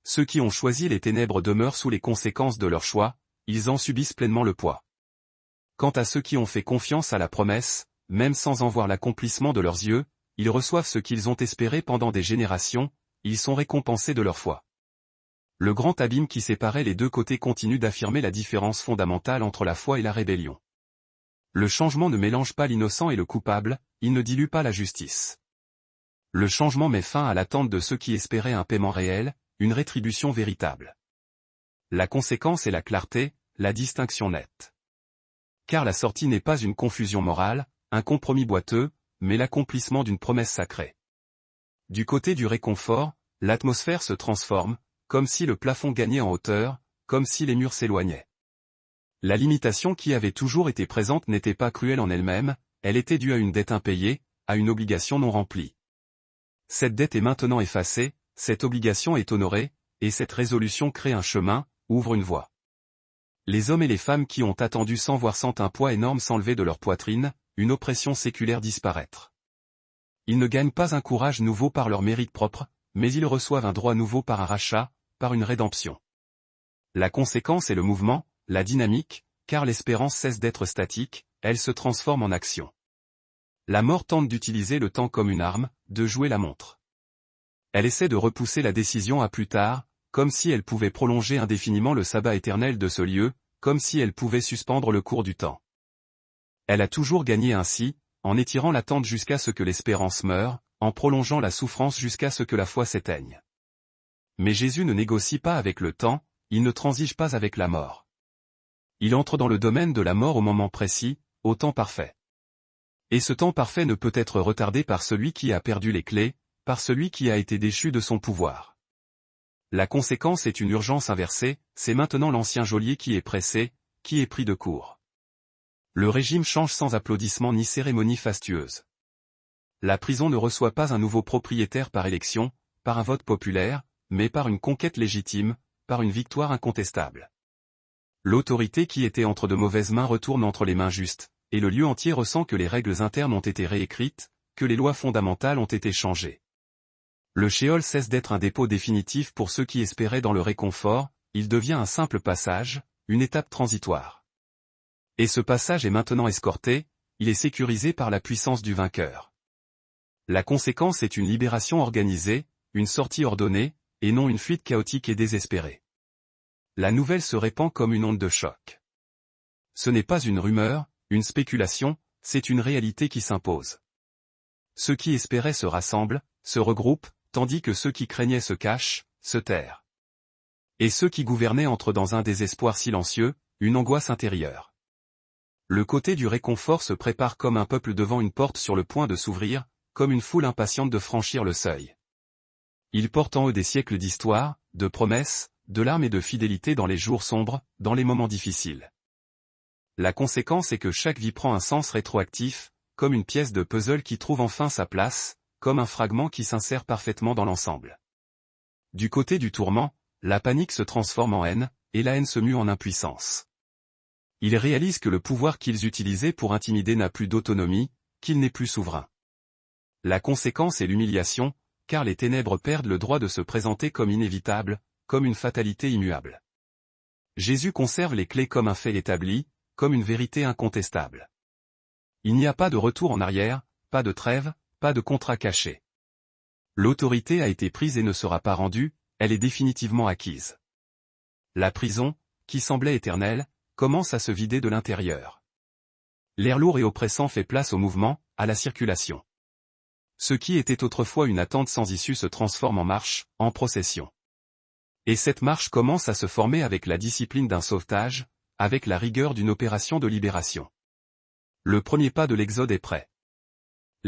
Ceux qui ont choisi les ténèbres demeurent sous les conséquences de leur choix, ils en subissent pleinement le poids. Quant à ceux qui ont fait confiance à la promesse, même sans en voir l'accomplissement de leurs yeux, ils reçoivent ce qu'ils ont espéré pendant des générations, ils sont récompensés de leur foi. Le grand abîme qui séparait les deux côtés continue d'affirmer la différence fondamentale entre la foi et la rébellion. Le changement ne mélange pas l'innocent et le coupable, il ne dilue pas la justice. Le changement met fin à l'attente de ceux qui espéraient un paiement réel, une rétribution véritable. La conséquence est la clarté, la distinction nette. Car la sortie n'est pas une confusion morale, un compromis boiteux, mais l'accomplissement d'une promesse sacrée. Du côté du réconfort, l'atmosphère se transforme, comme si le plafond gagnait en hauteur, comme si les murs s'éloignaient. La limitation qui avait toujours été présente n'était pas cruelle en elle-même, elle était due à une dette impayée, à une obligation non remplie. Cette dette est maintenant effacée, cette obligation est honorée, et cette résolution crée un chemin, ouvre une voie. Les hommes et les femmes qui ont attendu sans voir sentent un poids énorme s'enlever de leur poitrine, une oppression séculaire disparaître. Ils ne gagnent pas un courage nouveau par leur mérite propre, mais ils reçoivent un droit nouveau par un rachat, par une rédemption. La conséquence est le mouvement, la dynamique, car l'espérance cesse d'être statique, elle se transforme en action. La mort tente d'utiliser le temps comme une arme, de jouer la montre. Elle essaie de repousser la décision à plus tard, comme si elle pouvait prolonger indéfiniment le sabbat éternel de ce lieu, comme si elle pouvait suspendre le cours du temps. Elle a toujours gagné ainsi, en étirant l'attente jusqu'à ce que l'espérance meure, en prolongeant la souffrance jusqu'à ce que la foi s'éteigne. Mais Jésus ne négocie pas avec le temps, il ne transige pas avec la mort. Il entre dans le domaine de la mort au moment précis, au temps parfait. Et ce temps parfait ne peut être retardé par celui qui a perdu les clés, par celui qui a été déchu de son pouvoir. La conséquence est une urgence inversée, c'est maintenant l'ancien geôlier qui est pressé, qui est pris de court. Le régime change sans applaudissements ni cérémonie fastueuse. La prison ne reçoit pas un nouveau propriétaire par élection, par un vote populaire, mais par une conquête légitime, par une victoire incontestable. L'autorité qui était entre de mauvaises mains retourne entre les mains justes, et le lieu entier ressent que les règles internes ont été réécrites, que les lois fondamentales ont été changées. Le Sheol cesse d'être un dépôt définitif pour ceux qui espéraient dans le réconfort, il devient un simple passage, une étape transitoire. Et ce passage est maintenant escorté, il est sécurisé par la puissance du vainqueur. La conséquence est une libération organisée, une sortie ordonnée, et non une fuite chaotique et désespérée. La nouvelle se répand comme une onde de choc. Ce n'est pas une rumeur, une spéculation, c'est une réalité qui s'impose. Ceux qui espéraient se rassemblent, se regroupent, tandis que ceux qui craignaient se cachent, se terrent. Et ceux qui gouvernaient entrent dans un désespoir silencieux, une angoisse intérieure. Le côté du réconfort se prépare comme un peuple devant une porte sur le point de s'ouvrir, comme une foule impatiente de franchir le seuil. Ils portent en eux des siècles d'histoire, de promesses, de larmes et de fidélité dans les jours sombres, dans les moments difficiles. La conséquence est que chaque vie prend un sens rétroactif, comme une pièce de puzzle qui trouve enfin sa place, comme un fragment qui s'insère parfaitement dans l'ensemble. Du côté du tourment, la panique se transforme en haine, et la haine se mue en impuissance. Ils réalisent que le pouvoir qu'ils utilisaient pour intimider n'a plus d'autonomie, qu'il n'est plus souverain. La conséquence est l'humiliation, car les ténèbres perdent le droit de se présenter comme inévitables, comme une fatalité immuable. Jésus conserve les clés comme un fait établi, comme une vérité incontestable. Il n'y a pas de retour en arrière, pas de trêve, pas de contrat caché. L'autorité a été prise et ne sera pas rendue, elle est définitivement acquise. La prison, qui semblait éternelle, commence à se vider de l'intérieur. L'air lourd et oppressant fait place au mouvement, à la circulation. Ce qui était autrefois une attente sans issue se transforme en marche, en procession. Et cette marche commence à se former avec la discipline d'un sauvetage, avec la rigueur d'une opération de libération. Le premier pas de l'Exode est prêt.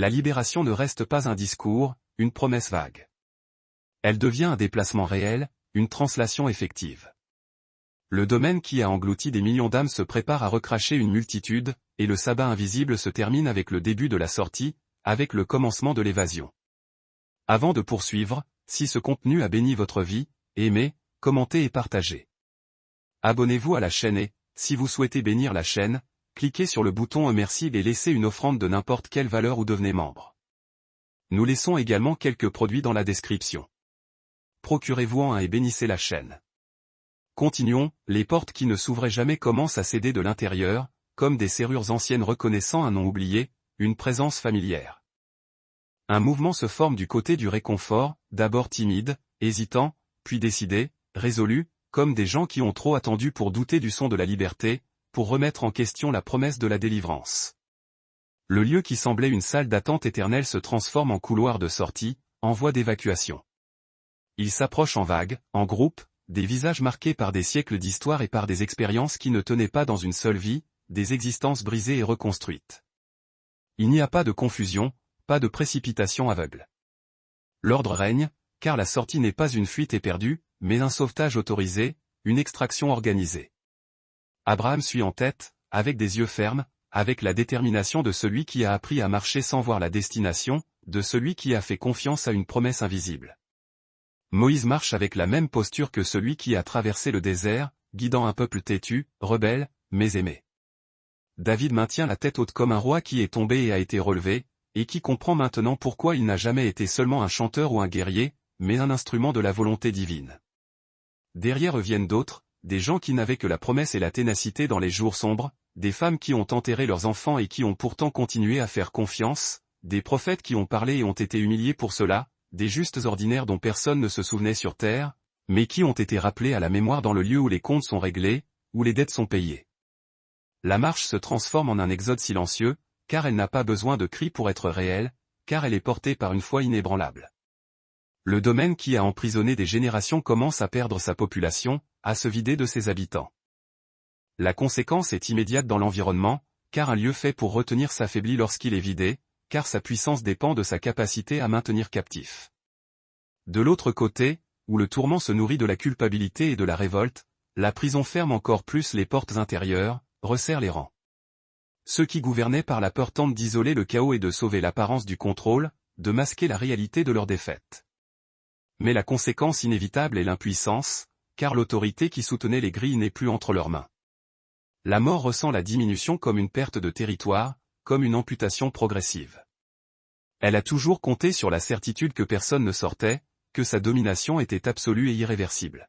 La libération ne reste pas un discours, une promesse vague. Elle devient un déplacement réel, une translation effective. Le domaine qui a englouti des millions d'âmes se prépare à recracher une multitude, et le sabbat invisible se termine avec le début de la sortie, avec le commencement de l'évasion. Avant de poursuivre, si ce contenu a béni votre vie, aimez, commentez et partagez. Abonnez-vous à la chaîne et, si vous souhaitez bénir la chaîne, cliquez sur le bouton merci et laissez une offrande de n'importe quelle valeur ou devenez membre. Nous laissons également quelques produits dans la description. procurez-vous un et bénissez la chaîne. Continuons, les portes qui ne s'ouvraient jamais commencent à céder de l'intérieur, comme des serrures anciennes reconnaissant un nom oublié, une présence familière. Un mouvement se forme du côté du réconfort, d'abord timide, hésitant, puis décidé, résolu, comme des gens qui ont trop attendu pour douter du son de la liberté, pour remettre en question la promesse de la délivrance. Le lieu qui semblait une salle d'attente éternelle se transforme en couloir de sortie, en voie d'évacuation. Ils s'approchent en vagues, en groupes, des visages marqués par des siècles d'histoire et par des expériences qui ne tenaient pas dans une seule vie, des existences brisées et reconstruites. Il n'y a pas de confusion, pas de précipitation aveugle. L'ordre règne, car la sortie n'est pas une fuite éperdue, mais un sauvetage autorisé, une extraction organisée. Abraham suit en tête, avec des yeux fermes, avec la détermination de celui qui a appris à marcher sans voir la destination, de celui qui a fait confiance à une promesse invisible. Moïse marche avec la même posture que celui qui a traversé le désert, guidant un peuple têtu, rebelle, mais aimé. David maintient la tête haute comme un roi qui est tombé et a été relevé, et qui comprend maintenant pourquoi il n'a jamais été seulement un chanteur ou un guerrier, mais un instrument de la volonté divine. Derrière eux viennent d'autres, des gens qui n'avaient que la promesse et la ténacité dans les jours sombres, des femmes qui ont enterré leurs enfants et qui ont pourtant continué à faire confiance, des prophètes qui ont parlé et ont été humiliés pour cela, des justes ordinaires dont personne ne se souvenait sur terre, mais qui ont été rappelés à la mémoire dans le lieu où les comptes sont réglés, où les dettes sont payées. La marche se transforme en un exode silencieux, car elle n'a pas besoin de cris pour être réelle, car elle est portée par une foi inébranlable. Le domaine qui a emprisonné des générations commence à perdre sa population, à se vider de ses habitants. La conséquence est immédiate dans l'environnement, car un lieu fait pour retenir s'affaiblit lorsqu'il est vidé, car sa puissance dépend de sa capacité à maintenir captif. De l'autre côté, où le tourment se nourrit de la culpabilité et de la révolte, la prison ferme encore plus les portes intérieures, resserre les rangs. Ceux qui gouvernaient par la peur tentent d'isoler le chaos et de sauver l'apparence du contrôle, de masquer la réalité de leur défaite. Mais la conséquence inévitable est l'impuissance, car l'autorité qui soutenait les grilles n'est plus entre leurs mains. La mort ressent la diminution comme une perte de territoire, comme une amputation progressive. Elle a toujours compté sur la certitude que personne ne sortait, que sa domination était absolue et irréversible.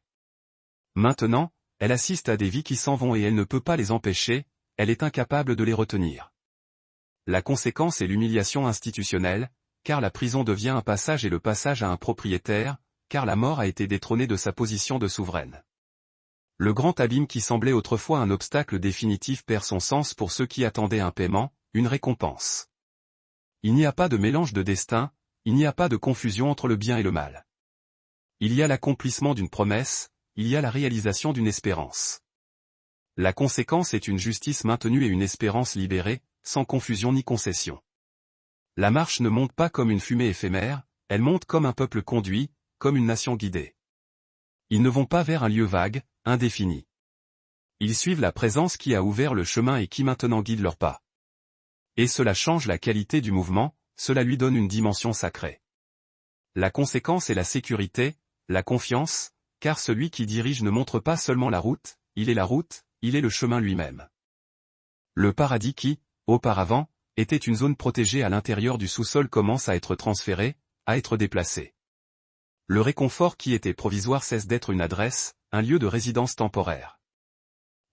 Maintenant, elle assiste à des vies qui s'en vont et elle ne peut pas les empêcher, elle est incapable de les retenir. La conséquence est l'humiliation institutionnelle, car la prison devient un passage et le passage à un propriétaire, car la mort a été détrônée de sa position de souveraine. Le grand abîme qui semblait autrefois un obstacle définitif perd son sens pour ceux qui attendaient un paiement, une récompense. Il n'y a pas de mélange de destin, il n'y a pas de confusion entre le bien et le mal. Il y a l'accomplissement d'une promesse, il y a la réalisation d'une espérance. La conséquence est une justice maintenue et une espérance libérée, sans confusion ni concession. La marche ne monte pas comme une fumée éphémère, elle monte comme un peuple conduit, comme une nation guidée. Ils ne vont pas vers un lieu vague, indéfini. Ils suivent la présence qui a ouvert le chemin et qui maintenant guide leurs pas. Et cela change la qualité du mouvement, cela lui donne une dimension sacrée. La conséquence est la sécurité, la confiance, car celui qui dirige ne montre pas seulement la route, il est la route, il est le chemin lui-même. Le paradis qui, auparavant, était une zone protégée à l'intérieur du sous-sol commence à être transféré, à être déplacé. Le réconfort qui était provisoire cesse d'être une adresse, un lieu de résidence temporaire.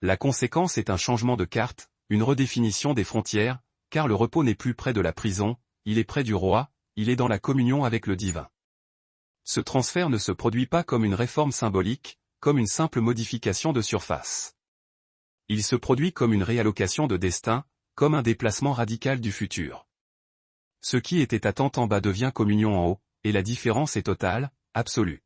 La conséquence est un changement de carte, une redéfinition des frontières, car le repos n'est plus près de la prison, il est près du roi, il est dans la communion avec le divin. Ce transfert ne se produit pas comme une réforme symbolique, comme une simple modification de surface. Il se produit comme une réallocation de destin, comme un déplacement radical du futur. Ce qui était attente en bas devient communion en haut, et la différence est totale, absolue.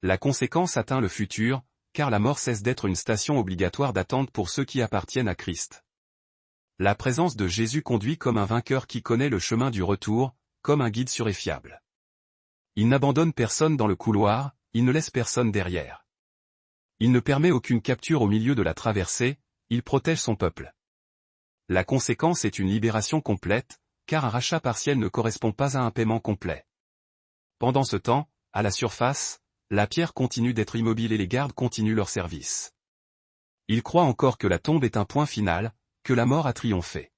La conséquence atteint le futur, car la mort cesse d'être une station obligatoire d'attente pour ceux qui appartiennent à Christ. La présence de Jésus conduit comme un vainqueur qui connaît le chemin du retour, comme un guide sûr et fiable. Il n'abandonne personne dans le couloir, il ne laisse personne derrière. Il ne permet aucune capture au milieu de la traversée, il protège son peuple. La conséquence est une libération complète, car un rachat partiel ne correspond pas à un paiement complet. Pendant ce temps, à la surface, la pierre continue d'être immobile et les gardes continuent leur service. Ils croient encore que la tombe est un point final, que la mort a triomphé.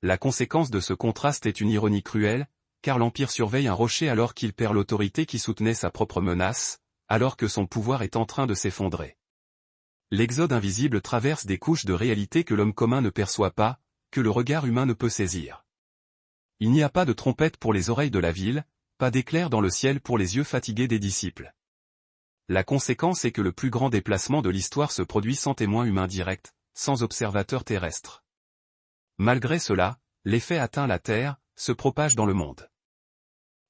La conséquence de ce contraste est une ironie cruelle, car l'Empire surveille un rocher alors qu'il perd l'autorité qui soutenait sa propre menace, alors que son pouvoir est en train de s'effondrer. L'Exode invisible traverse des couches de réalité que l'homme commun ne perçoit pas, que le regard humain ne peut saisir. Il n'y a pas de trompette pour les oreilles de la ville, pas d'éclair dans le ciel pour les yeux fatigués des disciples. La conséquence est que le plus grand déplacement de l'histoire se produit sans témoin humain direct, sans observateur terrestre. Malgré cela, l'effet atteint la terre, se propage dans le monde.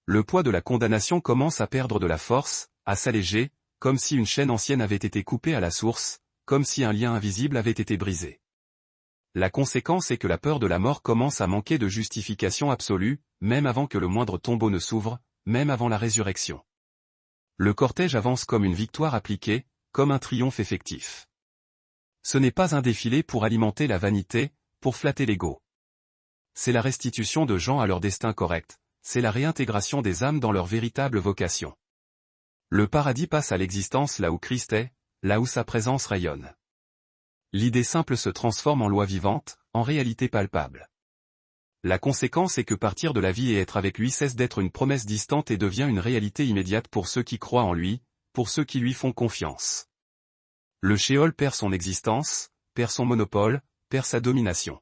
Le poids de la condamnation commence à perdre de la force, à s'alléger, comme si une chaîne ancienne avait été coupée à la source, comme si un lien invisible avait été brisé. La conséquence est que la peur de la mort commence à manquer de justification absolue, même avant que le moindre tombeau ne s'ouvre, même avant la résurrection. Le cortège avance comme une victoire appliquée, comme un triomphe effectif. Ce n'est pas un défilé pour alimenter la vanité, pour flatter l'ego. C'est la restitution de gens à leur destin correct, c'est la réintégration des âmes dans leur véritable vocation. Le paradis passe à l'existence là où Christ est, là où sa présence rayonne. L'idée simple se transforme en loi vivante, en réalité palpable. La conséquence est que partir de la vie et être avec lui cesse d'être une promesse distante et devient une réalité immédiate pour ceux qui croient en lui, pour ceux qui lui font confiance. Le Sheol perd son existence, perd son monopole, perd sa domination.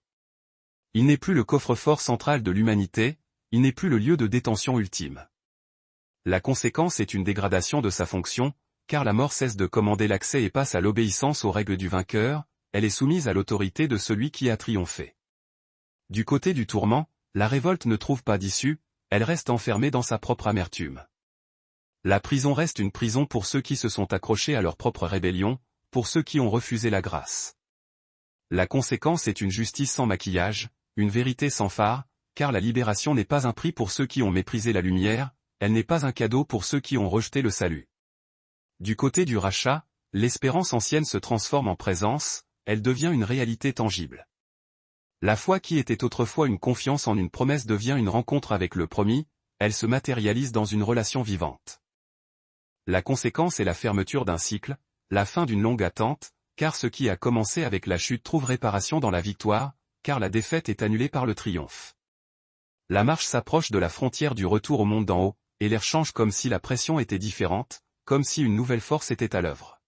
Il n'est plus le coffre-fort central de l'humanité, il n'est plus le lieu de détention ultime. La conséquence est une dégradation de sa fonction, car la mort cesse de commander l'accès et passe à l'obéissance aux règles du vainqueur, elle est soumise à l'autorité de celui qui a triomphé. Du côté du tourment, la révolte ne trouve pas d'issue, elle reste enfermée dans sa propre amertume. La prison reste une prison pour ceux qui se sont accrochés à leur propre rébellion, pour ceux qui ont refusé la grâce. La conséquence est une justice sans maquillage, une vérité sans phare, car la libération n'est pas un prix pour ceux qui ont méprisé la lumière, elle n'est pas un cadeau pour ceux qui ont rejeté le salut. Du côté du rachat, l'espérance ancienne se transforme en présence, elle devient une réalité tangible. La foi qui était autrefois une confiance en une promesse devient une rencontre avec le promis, elle se matérialise dans une relation vivante. La conséquence est la fermeture d'un cycle, la fin d'une longue attente, car ce qui a commencé avec la chute trouve réparation dans la victoire, car la défaite est annulée par le triomphe. La marche s'approche de la frontière du retour au monde d'en haut, et l'air change comme si la pression était différente, comme si une nouvelle force était à l'œuvre.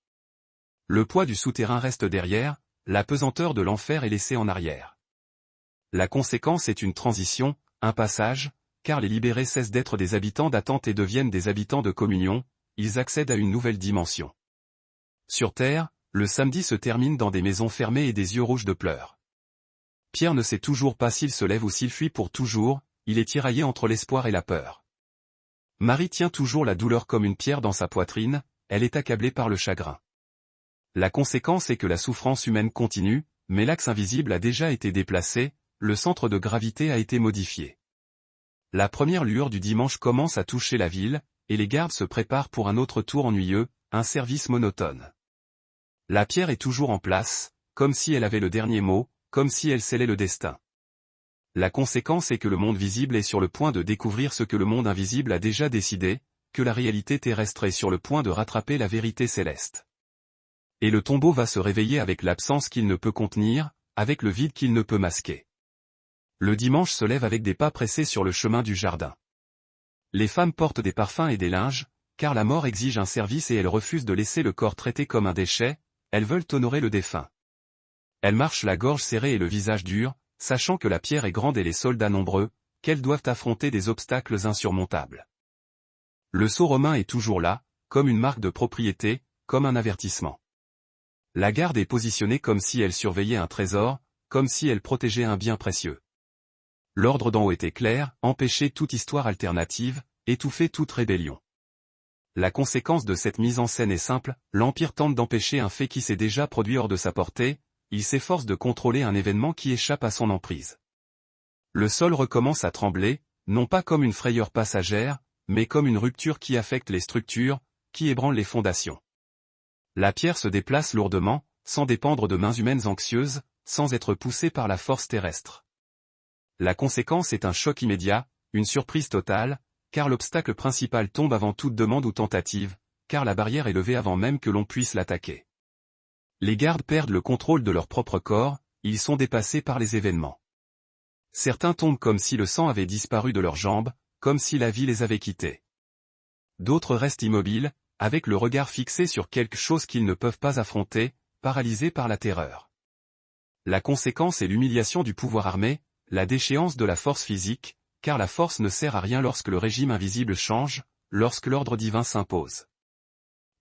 Le poids du souterrain reste derrière, la pesanteur de l'enfer est laissée en arrière. La conséquence est une transition, un passage, car les libérés cessent d'être des habitants d'attente et deviennent des habitants de communion, ils accèdent à une nouvelle dimension. Sur terre, le samedi se termine dans des maisons fermées et des yeux rouges de pleurs. Pierre ne sait toujours pas s'il se lève ou s'il fuit pour toujours, il est tiraillé entre l'espoir et la peur. Marie tient toujours la douleur comme une pierre dans sa poitrine, elle est accablée par le chagrin. La conséquence est que la souffrance humaine continue, mais l'axe invisible a déjà été déplacé, le centre de gravité a été modifié. La première lueur du dimanche commence à toucher la ville, et les gardes se préparent pour un autre tour ennuyeux, un service monotone. La pierre est toujours en place, comme si elle avait le dernier mot, comme si elle scellait le destin. La conséquence est que le monde visible est sur le point de découvrir ce que le monde invisible a déjà décidé, que la réalité terrestre est sur le point de rattraper la vérité céleste. Et le tombeau va se réveiller avec l'absence qu'il ne peut contenir, avec le vide qu'il ne peut masquer. Le dimanche se lève avec des pas pressés sur le chemin du jardin. Les femmes portent des parfums et des linges, car la mort exige un service et elles refusent de laisser le corps traité comme un déchet, elles veulent honorer le défunt. Elles marchent la gorge serrée et le visage dur, sachant que la pierre est grande et les soldats nombreux, qu'elles doivent affronter des obstacles insurmontables. Le sceau romain est toujours là, comme une marque de propriété, comme un avertissement. La garde est positionnée comme si elle surveillait un trésor, comme si elle protégeait un bien précieux. L'ordre d'en haut était clair, empêcher toute histoire alternative, étouffer toute rébellion. La conséquence de cette mise en scène est simple, l'Empire tente d'empêcher un fait qui s'est déjà produit hors de sa portée, il s'efforce de contrôler un événement qui échappe à son emprise. Le sol recommence à trembler, non pas comme une frayeur passagère, mais comme une rupture qui affecte les structures, qui ébranle les fondations. La pierre se déplace lourdement, sans dépendre de mains humaines anxieuses, sans être poussée par la force terrestre. La conséquence est un choc immédiat, une surprise totale, car l'obstacle principal tombe avant toute demande ou tentative, car la barrière est levée avant même que l'on puisse l'attaquer. Les gardes perdent le contrôle de leur propre corps, ils sont dépassés par les événements. Certains tombent comme si le sang avait disparu de leurs jambes, comme si la vie les avait quittés. D'autres restent immobiles, avec le regard fixé sur quelque chose qu'ils ne peuvent pas affronter, paralysés par la terreur. La conséquence est l'humiliation du pouvoir armé, la déchéance de la force physique, car la force ne sert à rien lorsque le régime invisible change, lorsque l'ordre divin s'impose.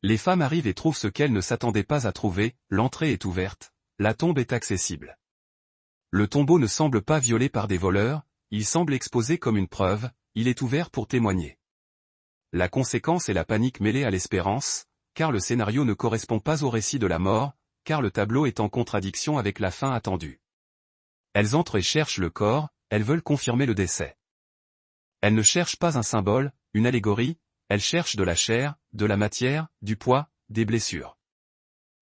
Les femmes arrivent et trouvent ce qu'elles ne s'attendaient pas à trouver, l'entrée est ouverte, la tombe est accessible. Le tombeau ne semble pas violé par des voleurs, il semble exposé comme une preuve, il est ouvert pour témoigner. La conséquence est la panique mêlée à l'espérance, car le scénario ne correspond pas au récit de la mort, car le tableau est en contradiction avec la fin attendue. Elles entrent et cherchent le corps, elles veulent confirmer le décès. Elles ne cherchent pas un symbole, une allégorie, elles cherchent de la chair, de la matière, du poids, des blessures.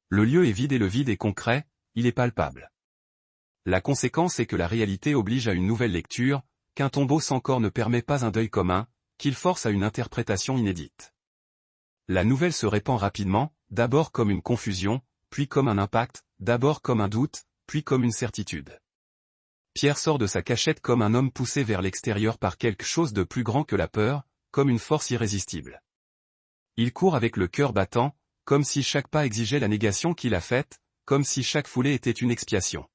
Le lieu est vide et le vide est concret, il est palpable. La conséquence est que la réalité oblige à une nouvelle lecture, qu'un tombeau sans corps ne permet pas un deuil commun, qu'il force à une interprétation inédite. La nouvelle se répand rapidement, d'abord comme une confusion, puis comme un impact, d'abord comme un doute, puis comme une certitude. Pierre sort de sa cachette comme un homme poussé vers l'extérieur par quelque chose de plus grand que la peur, comme une force irrésistible. Il court avec le cœur battant, comme si chaque pas exigeait la négation qu'il a faite, comme si chaque foulée était une expiation.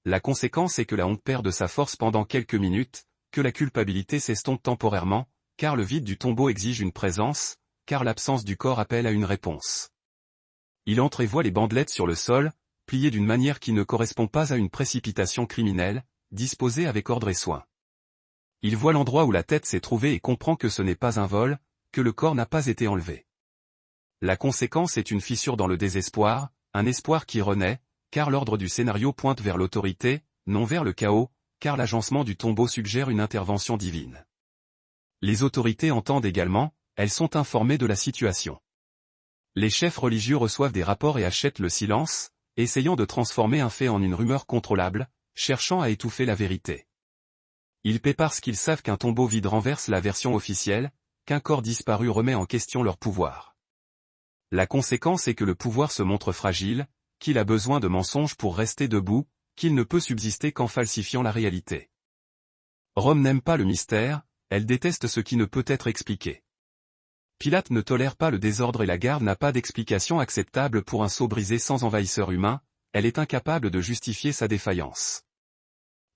La conséquence est que la honte perd de sa force pendant quelques minutes, que la culpabilité s'estompe temporairement, car le vide du tombeau exige une présence, car l'absence du corps appelle à une réponse. Il entre et voit les bandelettes sur le sol, pliées d'une manière qui ne correspond pas à une précipitation criminelle, disposées avec ordre et soin. Il voit l'endroit où la tête s'est trouvée et comprend que ce n'est pas un vol, que le corps n'a pas été enlevé. La conséquence est une fissure dans le désespoir, un espoir qui renaît, car l'ordre du scénario pointe vers l'autorité, non vers le chaos, car l'agencement du tombeau suggère une intervention divine. Les autorités entendent également, elles sont informées de la situation. Les chefs religieux reçoivent des rapports et achètent le silence, essayant de transformer un fait en une rumeur contrôlable, cherchant à étouffer la vérité. Ils paient parce qu'ils savent qu'un tombeau vide renverse la version officielle, qu'un corps disparu remet en question leur pouvoir. La conséquence est que le pouvoir se montre fragile, qu'il a besoin de mensonges pour rester debout, qu'il ne peut subsister qu'en falsifiant la réalité. Rome n'aime pas le mystère, elle déteste ce qui ne peut être expliqué. Pilate ne tolère pas le désordre et la garde n'a pas d'explication acceptable pour un sceau brisé sans envahisseur humain, elle est incapable de justifier sa défaillance.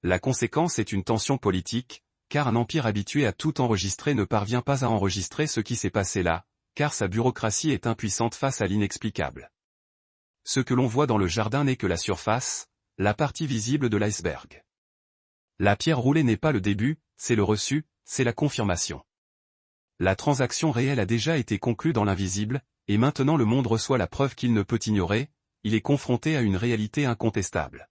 La conséquence est une tension politique, car un empire habitué à tout enregistrer ne parvient pas à enregistrer ce qui s'est passé là, car sa bureaucratie est impuissante face à l'inexplicable. Ce que l'on voit dans le jardin n'est que la surface, la partie visible de l'iceberg. La pierre roulée n'est pas le début, c'est le reçu, c'est la confirmation. La transaction réelle a déjà été conclue dans l'invisible, et maintenant le monde reçoit la preuve qu'il ne peut ignorer, il est confronté à une réalité incontestable.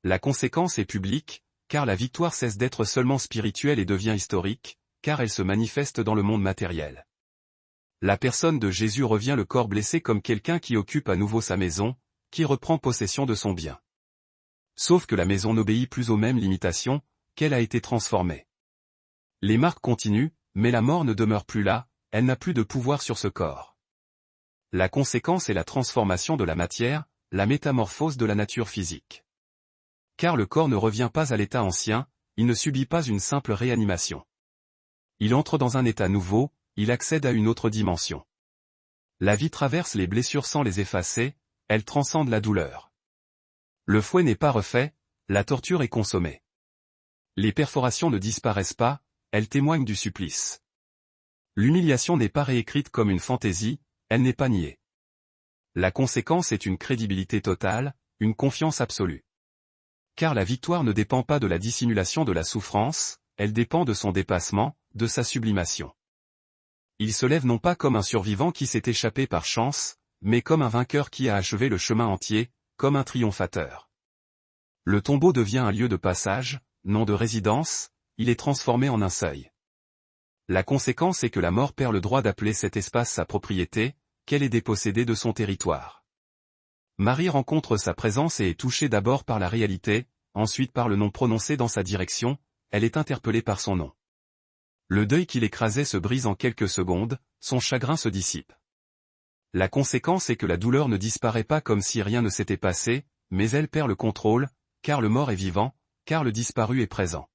La conséquence est publique, car la victoire cesse d'être seulement spirituelle et devient historique, car elle se manifeste dans le monde matériel. La personne de Jésus revient le corps blessé comme quelqu'un qui occupe à nouveau sa maison, qui reprend possession de son bien. Sauf que la maison n'obéit plus aux mêmes limitations, qu'elle a été transformée. Les marques continuent, mais la mort ne demeure plus là, elle n'a plus de pouvoir sur ce corps. La conséquence est la transformation de la matière, la métamorphose de la nature physique. Car le corps ne revient pas à l'état ancien, il ne subit pas une simple réanimation. Il entre dans un état nouveau, il accède à une autre dimension. La vie traverse les blessures sans les effacer, elle transcende la douleur. Le fouet n'est pas refait, la torture est consommée. Les perforations ne disparaissent pas, elles témoignent du supplice. L'humiliation n'est pas réécrite comme une fantaisie, elle n'est pas niée. La conséquence est une crédibilité totale, une confiance absolue. Car la victoire ne dépend pas de la dissimulation de la souffrance, elle dépend de son dépassement, de sa sublimation. Il se lève non pas comme un survivant qui s'est échappé par chance, mais comme un vainqueur qui a achevé le chemin entier, comme un triomphateur. Le tombeau devient un lieu de passage, non de résidence, il est transformé en un seuil. La conséquence est que la mort perd le droit d'appeler cet espace sa propriété, qu'elle est dépossédée de son territoire. Marie rencontre sa présence et est touchée d'abord par la réalité, ensuite par le nom prononcé dans sa direction, elle est interpellée par son nom. Le deuil qui l'écrasait se brise en quelques secondes, son chagrin se dissipe. La conséquence est que la douleur ne disparaît pas comme si rien ne s'était passé, mais elle perd le contrôle, car le mort est vivant, car le disparu est présent.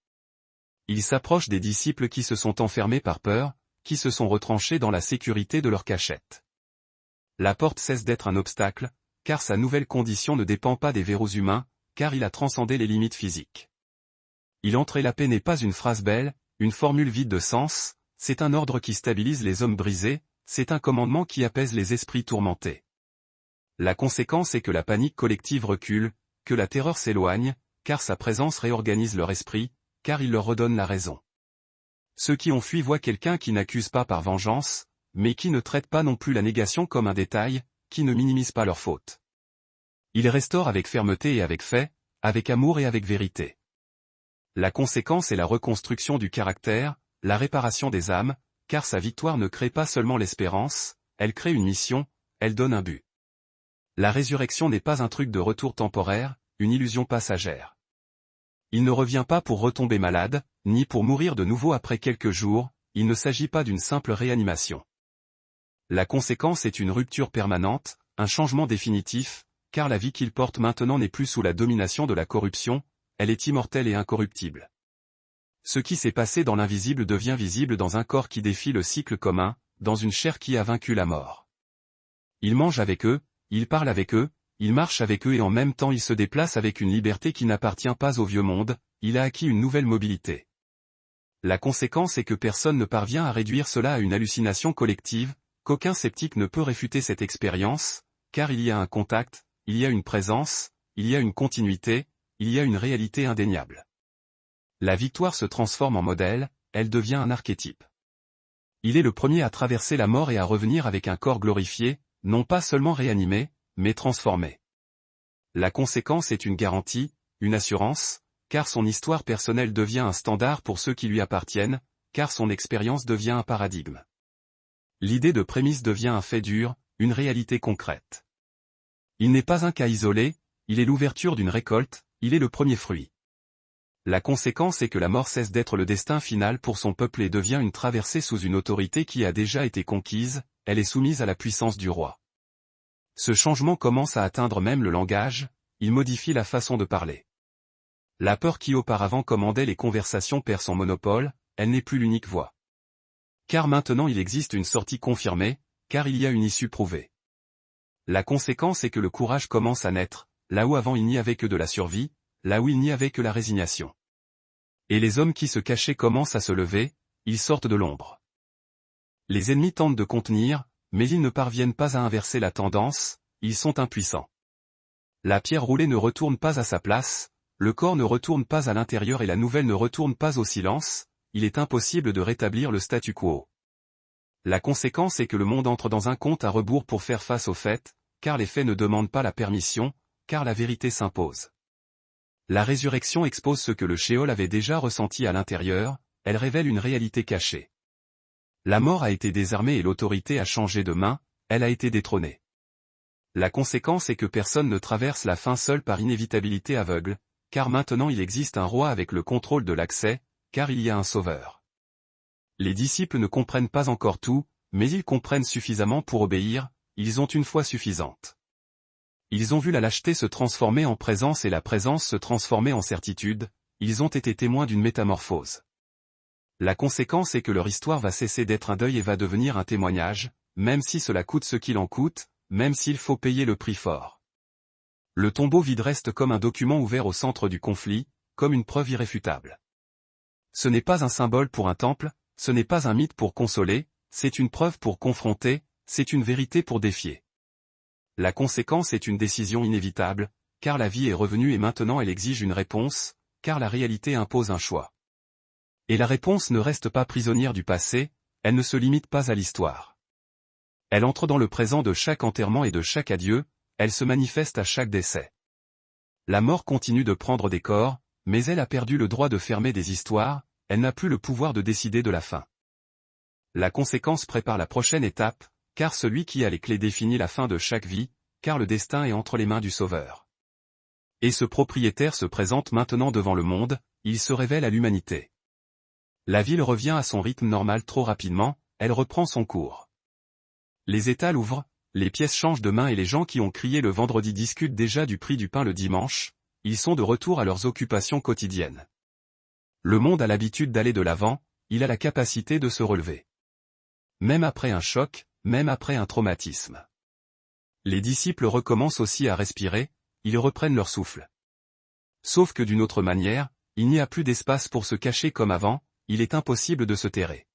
Il s'approche des disciples qui se sont enfermés par peur, qui se sont retranchés dans la sécurité de leur cachette. La porte cesse d'être un obstacle, car sa nouvelle condition ne dépend pas des verrous humains, car il a transcendé les limites physiques. Il entre et la paix n'est pas une phrase belle, une formule vide de sens, c'est un ordre qui stabilise les hommes brisés, c'est un commandement qui apaise les esprits tourmentés. La conséquence est que la panique collective recule, que la terreur s'éloigne, car sa présence réorganise leur esprit, car il leur redonne la raison. Ceux qui ont fui voient quelqu'un qui n'accuse pas par vengeance, mais qui ne traite pas non plus la négation comme un détail, qui ne minimise pas leur faute. Il restaure avec fermeté et avec fait, avec amour et avec vérité. La conséquence est la reconstruction du caractère, la réparation des âmes, car sa victoire ne crée pas seulement l'espérance, elle crée une mission, elle donne un but. La résurrection n'est pas un truc de retour temporaire, une illusion passagère. Il ne revient pas pour retomber malade, ni pour mourir de nouveau après quelques jours, il ne s'agit pas d'une simple réanimation. La conséquence est une rupture permanente, un changement définitif, car la vie qu'il porte maintenant n'est plus sous la domination de la corruption, elle est immortelle et incorruptible. Ce qui s'est passé dans l'invisible devient visible dans un corps qui défie le cycle commun, dans une chair qui a vaincu la mort. Il mange avec eux, il parle avec eux, il marche avec eux et en même temps il se déplace avec une liberté qui n'appartient pas au vieux monde, il a acquis une nouvelle mobilité. La conséquence est que personne ne parvient à réduire cela à une hallucination collective, qu'aucun sceptique ne peut réfuter cette expérience, car il y a un contact, il y a une présence, il y a une continuité, il y a une réalité indéniable. La victoire se transforme en modèle, elle devient un archétype. Il est le premier à traverser la mort et à revenir avec un corps glorifié, non pas seulement réanimé, mais transformé. La conséquence est une garantie, une assurance, car son histoire personnelle devient un standard pour ceux qui lui appartiennent, car son expérience devient un paradigme. L'idée de prémisse devient un fait dur, une réalité concrète. Il n'est pas un cas isolé, il est l'ouverture d'une récolte, il est le premier fruit. La conséquence est que la mort cesse d'être le destin final pour son peuple et devient une traversée sous une autorité qui a déjà été conquise, elle est soumise à la puissance du roi. Ce changement commence à atteindre même le langage, il modifie la façon de parler. La peur qui auparavant commandait les conversations perd son monopole, elle n'est plus l'unique voix. Car maintenant il existe une sortie confirmée, car il y a une issue prouvée. La conséquence est que le courage commence à naître, là où avant il n'y avait que de la survie, là où il n'y avait que la résignation. Et les hommes qui se cachaient commencent à se lever, ils sortent de l'ombre. Les ennemis tentent de contenir, mais ils ne parviennent pas à inverser la tendance, ils sont impuissants. La pierre roulée ne retourne pas à sa place, le corps ne retourne pas à l'intérieur et la nouvelle ne retourne pas au silence, il est impossible de rétablir le statu quo. La conséquence est que le monde entre dans un compte à rebours pour faire face aux faits, car les faits ne demandent pas la permission, car la vérité s'impose. La résurrection expose ce que le Sheol avait déjà ressenti à l'intérieur, elle révèle une réalité cachée. La mort a été désarmée et l'autorité a changé de main, elle a été détrônée. La conséquence est que personne ne traverse la fin seul par inévitabilité aveugle, car maintenant il existe un roi avec le contrôle de l'accès, car il y a un sauveur. Les disciples ne comprennent pas encore tout, mais ils comprennent suffisamment pour obéir, ils ont une foi suffisante. Ils ont vu la lâcheté se transformer en présence et la présence se transformer en certitude, ils ont été témoins d'une métamorphose. La conséquence est que leur histoire va cesser d'être un deuil et va devenir un témoignage, même si cela coûte ce qu'il en coûte, même s'il faut payer le prix fort. Le tombeau vide reste comme un document ouvert au centre du conflit, comme une preuve irréfutable. Ce n'est pas un symbole pour un temple, ce n'est pas un mythe pour consoler, c'est une preuve pour confronter, c'est une vérité pour défier. La conséquence est une décision inévitable, car la vie est revenue et maintenant elle exige une réponse, car la réalité impose un choix. Et la réponse ne reste pas prisonnière du passé, elle ne se limite pas à l'histoire. Elle entre dans le présent de chaque enterrement et de chaque adieu, elle se manifeste à chaque décès. La mort continue de prendre des corps, mais elle a perdu le droit de fermer des histoires, elle n'a plus le pouvoir de décider de la fin. La conséquence prépare la prochaine étape, car celui qui a les clés définit la fin de chaque vie, car le destin est entre les mains du Sauveur. Et ce propriétaire se présente maintenant devant le monde, il se révèle à l'humanité. La ville revient à son rythme normal trop rapidement, elle reprend son cours. Les étals ouvrent, les pièces changent de main et les gens qui ont crié le vendredi discutent déjà du prix du pain le dimanche, ils sont de retour à leurs occupations quotidiennes. Le monde a l'habitude d'aller de l'avant, il a la capacité de se relever. Même après un choc, même après un traumatisme. Les disciples recommencent aussi à respirer, ils reprennent leur souffle. Sauf que d'une autre manière, il n'y a plus d'espace pour se cacher comme avant, il est impossible de se terrer.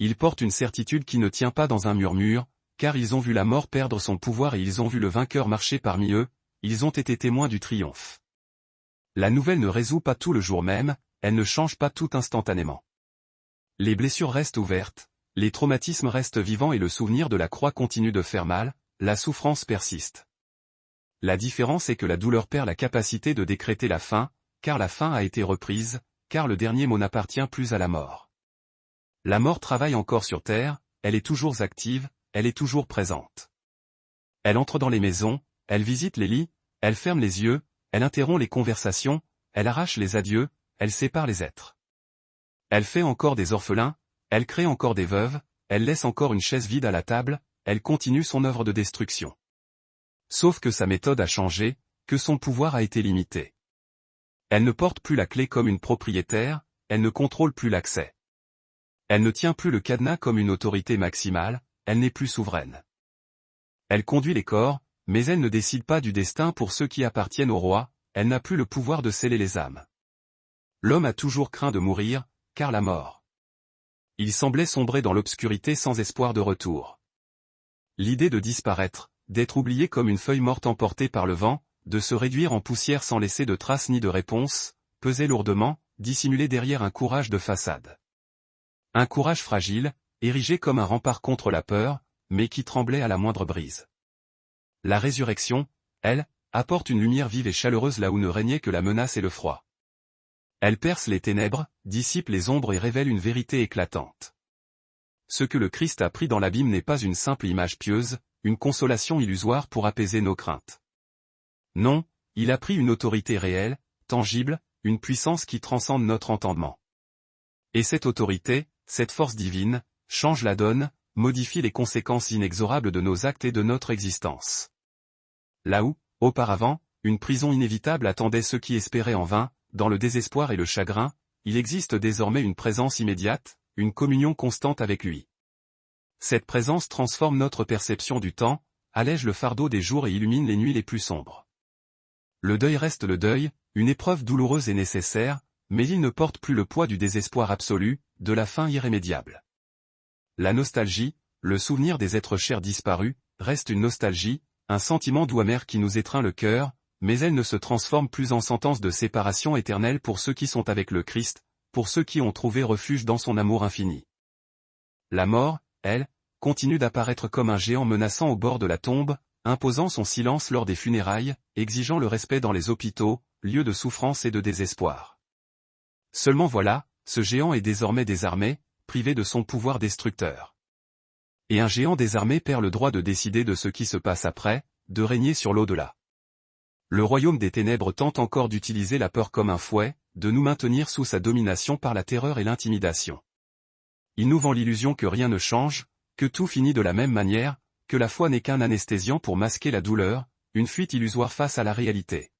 Ils portent une certitude qui ne tient pas dans un murmure, car ils ont vu la mort perdre son pouvoir et ils ont vu le vainqueur marcher parmi eux, ils ont été témoins du triomphe. La nouvelle ne résout pas tout le jour même, elle ne change pas tout instantanément. Les blessures restent ouvertes, les traumatismes restent vivants et le souvenir de la croix continue de faire mal, la souffrance persiste. La différence est que la douleur perd la capacité de décréter la fin, car la fin a été reprise, car le dernier mot n'appartient plus à la mort. La mort travaille encore sur terre, elle est toujours active, elle est toujours présente. Elle entre dans les maisons, elle visite les lits, elle ferme les yeux, elle interrompt les conversations, elle arrache les adieux, elle sépare les êtres. Elle fait encore des orphelins, elle crée encore des veuves, elle laisse encore une chaise vide à la table, elle continue son œuvre de destruction. Sauf que sa méthode a changé, que son pouvoir a été limité. Elle ne porte plus la clé comme une propriétaire, elle ne contrôle plus l'accès. Elle ne tient plus le cadenas comme une autorité maximale, elle n'est plus souveraine. Elle conduit les corps, mais elle ne décide pas du destin pour ceux qui appartiennent au roi, elle n'a plus le pouvoir de sceller les âmes. L'homme a toujours craint de mourir, car la mort. Il semblait sombrer dans l'obscurité sans espoir de retour. L'idée de disparaître, d'être oublié comme une feuille morte emportée par le vent, de se réduire en poussière sans laisser de traces ni de réponse, pesait lourdement, dissimulé derrière un courage de façade. Un courage fragile, érigé comme un rempart contre la peur, mais qui tremblait à la moindre brise. La résurrection, elle, apporte une lumière vive et chaleureuse là où ne régnait que la menace et le froid. Elle perce les ténèbres, dissipe les ombres et révèle une vérité éclatante. Ce que le Christ a pris dans l'abîme n'est pas une simple image pieuse, une consolation illusoire pour apaiser nos craintes. Non, il a pris une autorité réelle, tangible, une puissance qui transcende notre entendement. Et cette autorité, cette force divine, change la donne, modifie les conséquences inexorables de nos actes et de notre existence. Là où, auparavant, une prison inévitable attendait ceux qui espéraient en vain, dans le désespoir et le chagrin, il existe désormais une présence immédiate, une communion constante avec lui. Cette présence transforme notre perception du temps, allège le fardeau des jours et illumine les nuits les plus sombres. Le deuil reste le deuil, une épreuve douloureuse et nécessaire, mais il ne porte plus le poids du désespoir absolu, de la fin irrémédiable. La nostalgie, le souvenir des êtres chers disparus, reste une nostalgie, un sentiment doux amer qui nous étreint le cœur, mais elle ne se transforme plus en sentence de séparation éternelle pour ceux qui sont avec le Christ, pour ceux qui ont trouvé refuge dans son amour infini. La mort, elle, continue d'apparaître comme un géant menaçant au bord de la tombe, imposant son silence lors des funérailles, exigeant le respect dans les hôpitaux, lieux de souffrance et de désespoir. Seulement voilà, ce géant est désormais désarmé, privé de son pouvoir destructeur. Et un géant désarmé perd le droit de décider de ce qui se passe après, de régner sur l'au-delà. Le royaume des ténèbres tente encore d'utiliser la peur comme un fouet, de nous maintenir sous sa domination par la terreur et l'intimidation. Il nous vend l'illusion que rien ne change, que tout finit de la même manière, que la foi n'est qu'un anesthésiant pour masquer la douleur, une fuite illusoire face à la réalité.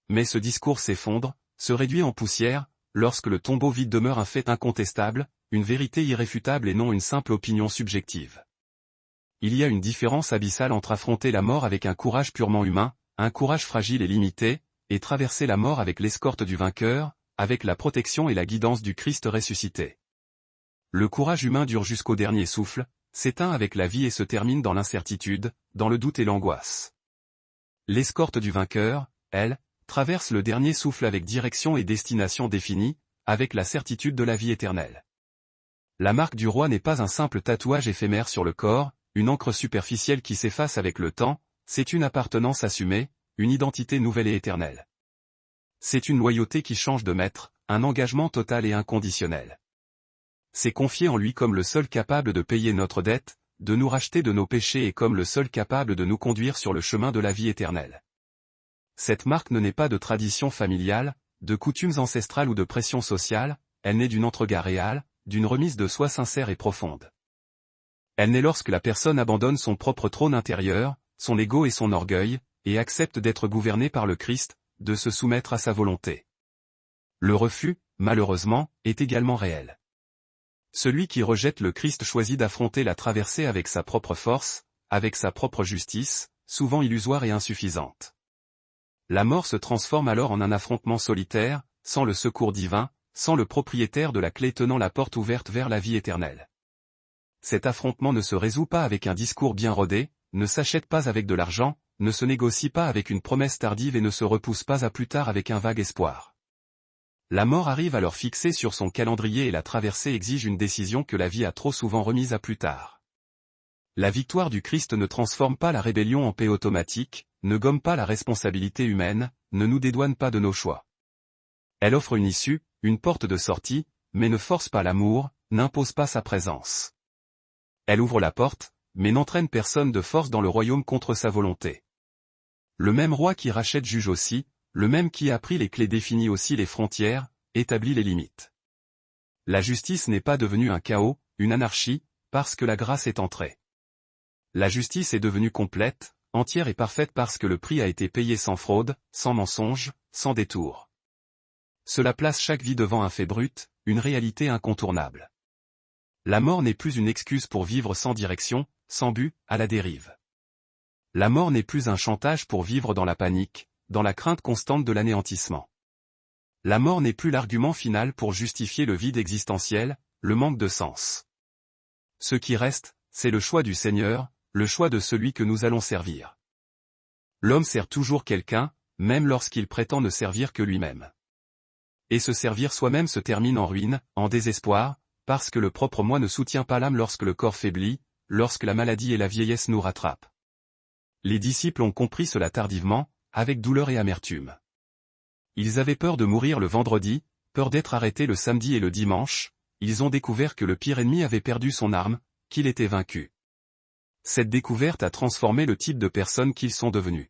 Mais ce discours s'effondre, se réduit en poussière, lorsque le tombeau vide demeure un fait incontestable, une vérité irréfutable et non une simple opinion subjective. Il y a une différence abyssale entre affronter la mort avec un courage purement humain, un courage fragile et limité, et traverser la mort avec l'escorte du vainqueur, avec la protection et la guidance du Christ ressuscité. Le courage humain dure jusqu'au dernier souffle, s'éteint avec la vie et se termine dans l'incertitude, dans le doute et l'angoisse. L'escorte du vainqueur, elle, traverse le dernier souffle avec direction et destination définie, avec la certitude de la vie éternelle. La marque du roi n'est pas un simple tatouage éphémère sur le corps, une encre superficielle qui s'efface avec le temps, c'est une appartenance assumée, une identité nouvelle et éternelle. C'est une loyauté qui change de maître, un engagement total et inconditionnel. C'est confier en lui comme le seul capable de payer notre dette, de nous racheter de nos péchés et comme le seul capable de nous conduire sur le chemin de la vie éternelle. Cette marque ne naît pas de tradition familiale, de coutumes ancestrales ou de pression sociale, elle naît d'une entrega réelle, d'une remise de soi sincère et profonde. Elle naît lorsque la personne abandonne son propre trône intérieur, son ego et son orgueil, et accepte d'être gouverné par le Christ, de se soumettre à sa volonté. Le refus, malheureusement, est également réel. Celui qui rejette le Christ choisit d'affronter la traversée avec sa propre force, avec sa propre justice, souvent illusoire et insuffisante. La mort se transforme alors en un affrontement solitaire, sans le secours divin, sans le propriétaire de la clé tenant la porte ouverte vers la vie éternelle. Cet affrontement ne se résout pas avec un discours bien rodé, ne s'achète pas avec de l'argent, ne se négocie pas avec une promesse tardive et ne se repousse pas à plus tard avec un vague espoir. La mort arrive alors fixée sur son calendrier et la traversée exige une décision que la vie a trop souvent remise à plus tard. La victoire du Christ ne transforme pas la rébellion en paix automatique, ne gomme pas la responsabilité humaine, ne nous dédouane pas de nos choix. Elle offre une issue, une porte de sortie, mais ne force pas l'amour, n'impose pas sa présence. Elle ouvre la porte, mais n'entraîne personne de force dans le royaume contre sa volonté. Le même roi qui rachète juge aussi, le même qui a pris les clés définit aussi les frontières, établit les limites. La justice n'est pas devenue un chaos, une anarchie, parce que la grâce est entrée. La justice est devenue complète, entière et parfaite parce que le prix a été payé sans fraude, sans mensonge, sans détour. Cela place chaque vie devant un fait brut, une réalité incontournable. La mort n'est plus une excuse pour vivre sans direction, sans but, à la dérive. La mort n'est plus un chantage pour vivre dans la panique, dans la crainte constante de l'anéantissement. La mort n'est plus l'argument final pour justifier le vide existentiel, le manque de sens. Ce qui reste, c'est le choix du Seigneur, le choix de celui que nous allons servir. L'homme sert toujours quelqu'un, même lorsqu'il prétend ne servir que lui-même. Et se servir soi-même se termine en ruine, en désespoir, parce que le propre moi ne soutient pas l'âme lorsque le corps faiblit, lorsque la maladie et la vieillesse nous rattrapent. Les disciples ont compris cela tardivement, avec douleur et amertume. Ils avaient peur de mourir le vendredi, peur d'être arrêtés le samedi et le dimanche, ils ont découvert que le pire ennemi avait perdu son arme, qu'il était vaincu. Cette découverte a transformé le type de personnes qu'ils sont devenus.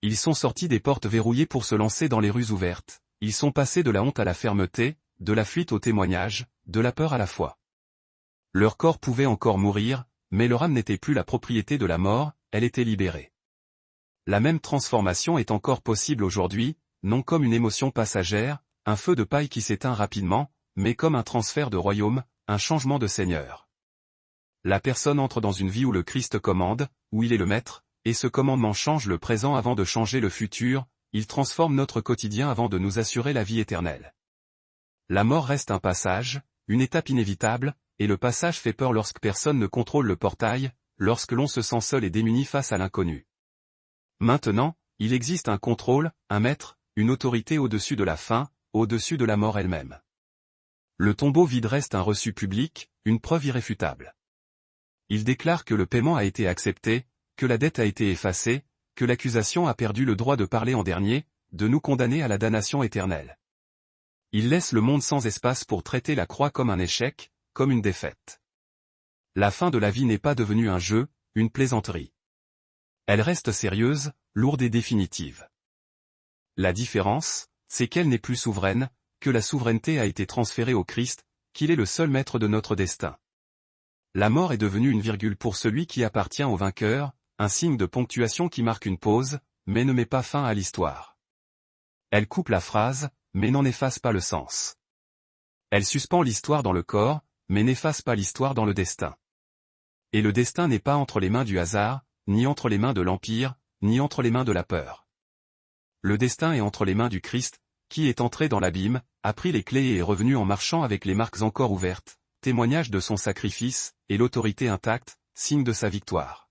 Ils sont sortis des portes verrouillées pour se lancer dans les rues ouvertes, ils sont passés de la honte à la fermeté, de la fuite au témoignage, de la peur à la foi. Leur corps pouvait encore mourir, mais leur âme n'était plus la propriété de la mort, elle était libérée. La même transformation est encore possible aujourd'hui, non comme une émotion passagère, un feu de paille qui s'éteint rapidement, mais comme un transfert de royaume, un changement de seigneur. La personne entre dans une vie où le Christ commande, où il est le maître, et ce commandement change le présent avant de changer le futur, il transforme notre quotidien avant de nous assurer la vie éternelle. La mort reste un passage, une étape inévitable, et le passage fait peur lorsque personne ne contrôle le portail, lorsque l'on se sent seul et démuni face à l'inconnu. Maintenant, il existe un contrôle, un maître, une autorité au-dessus de la faim, au-dessus de la mort elle-même. Le tombeau vide reste un reçu public, une preuve irréfutable. Il déclare que le paiement a été accepté, que la dette a été effacée, que l'accusation a perdu le droit de parler en dernier, de nous condamner à la damnation éternelle. Il laisse le monde sans espace pour traiter la croix comme un échec, comme une défaite. La fin de la vie n'est pas devenue un jeu, une plaisanterie. Elle reste sérieuse, lourde et définitive. La différence, c'est qu'elle n'est plus souveraine, que la souveraineté a été transférée au Christ, qu'il est le seul maître de notre destin. La mort est devenue une virgule pour celui qui appartient au vainqueur, un signe de ponctuation qui marque une pause, mais ne met pas fin à l'histoire. Elle coupe la phrase, mais n'en efface pas le sens. Elle suspend l'histoire dans le corps, mais n'efface pas l'histoire dans le destin. Et le destin n'est pas entre les mains du hasard, ni entre les mains de l'Empire, ni entre les mains de la peur. Le destin est entre les mains du Christ, qui est entré dans l'abîme, a pris les clés et est revenu en marchant avec les marques encore ouvertes, témoignage de son sacrifice, et l'autorité intacte, signe de sa victoire.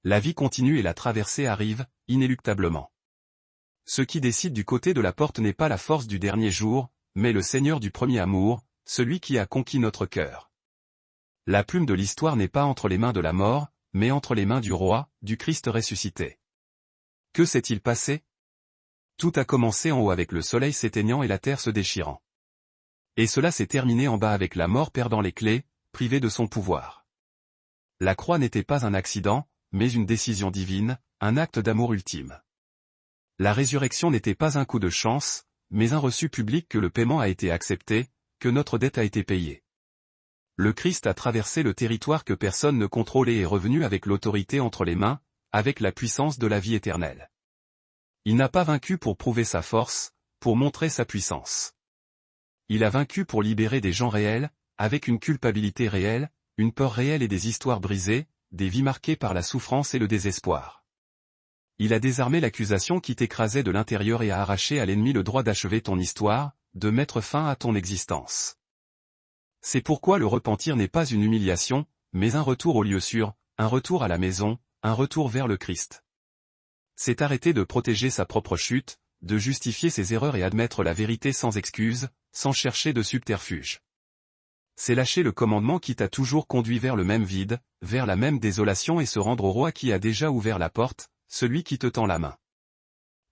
La vie continue et la traversée arrive, inéluctablement. Ce qui décide du côté de la porte n'est pas la force du dernier jour, mais le Seigneur du premier amour, celui qui a conquis notre cœur. La plume de l'histoire n'est pas entre les mains de la mort, mais entre les mains du roi, du Christ ressuscité. Que s'est-il passé? Tout a commencé en haut avec le soleil s'éteignant et la terre se déchirant. Et cela s'est terminé en bas avec la mort perdant les clés, privée de son pouvoir. La croix n'était pas un accident, mais une décision divine, un acte d'amour ultime. La résurrection n'était pas un coup de chance, mais un reçu public que le paiement a été accepté, que notre dette a été payée. Le Christ a traversé le territoire que personne ne contrôlait et est revenu avec l'autorité entre les mains, avec la puissance de la vie éternelle. Il n'a pas vaincu pour prouver sa force, pour montrer sa puissance. il a vaincu pour libérer des gens réels, avec une culpabilité réelle, une peur réelle et des histoires brisées, des vies marquées par la souffrance et le désespoir. Il a désarmé l'accusation qui t'écrasait de l'intérieur et a arraché à l'ennemi le droit d'achever ton histoire, de mettre fin à ton existence. C'est pourquoi le repentir n'est pas une humiliation, mais un retour au lieu sûr, un retour à la maison, un retour vers le Christ. C'est arrêter de protéger sa propre chute, de justifier ses erreurs et admettre la vérité sans excuse, sans chercher de subterfuge. C'est lâcher le commandement qui t'a toujours conduit vers le même vide, vers la même désolation et se rendre au roi qui a déjà ouvert la porte, celui qui te tend la main.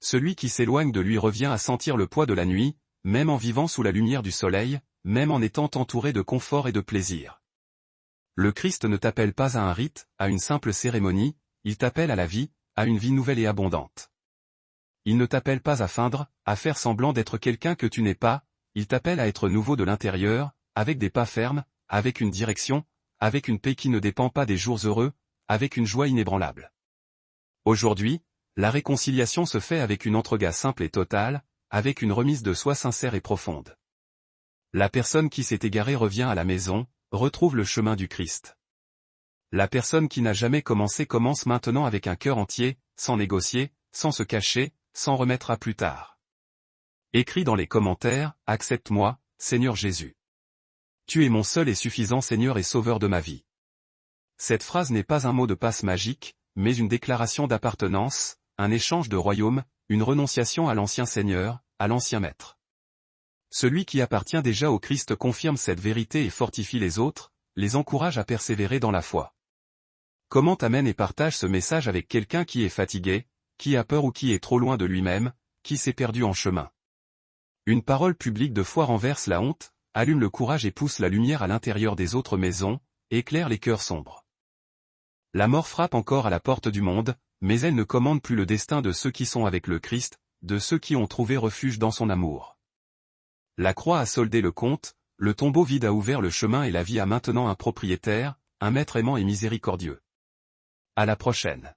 Celui qui s'éloigne de lui revient à sentir le poids de la nuit, même en vivant sous la lumière du soleil, même en étant entouré de confort et de plaisir. Le Christ ne t'appelle pas à un rite, à une simple cérémonie, il t'appelle à la vie, à une vie nouvelle et abondante. Il ne t'appelle pas à feindre, à faire semblant d'être quelqu'un que tu n'es pas, il t'appelle à être nouveau de l'intérieur, avec des pas fermes, avec une direction, avec une paix qui ne dépend pas des jours heureux, avec une joie inébranlable. Aujourd'hui, la réconciliation se fait avec une entrega simple et totale, avec une remise de soi sincère et profonde. La personne qui s'est égarée revient à la maison, retrouve le chemin du Christ. La personne qui n'a jamais commencé commence maintenant avec un cœur entier, sans négocier, sans se cacher, sans remettre à plus tard. Écris dans les commentaires, « Accepte-moi, Seigneur Jésus. Tu es mon seul et suffisant Seigneur et Sauveur de ma vie. » Cette phrase n'est pas un mot de passe magique, mais une déclaration d'appartenance, un échange de royaume, une renonciation à l'ancien Seigneur, à l'ancien Maître. Celui qui appartient déjà au Christ confirme cette vérité et fortifie les autres, les encourage à persévérer dans la foi. Commente, amène et partage ce message avec quelqu'un qui est fatigué, qui a peur ou qui est trop loin de lui-même, qui s'est perdu en chemin. Une parole publique de foi renverse la honte, allume le courage et pousse la lumière à l'intérieur des autres maisons, éclaire les cœurs sombres. La mort frappe encore à la porte du monde, mais elle ne commande plus le destin de ceux qui sont avec le Christ, de ceux qui ont trouvé refuge dans son amour. La croix a soldé le compte, le tombeau vide a ouvert le chemin et la vie a maintenant un propriétaire, un maître aimant et miséricordieux. À la prochaine.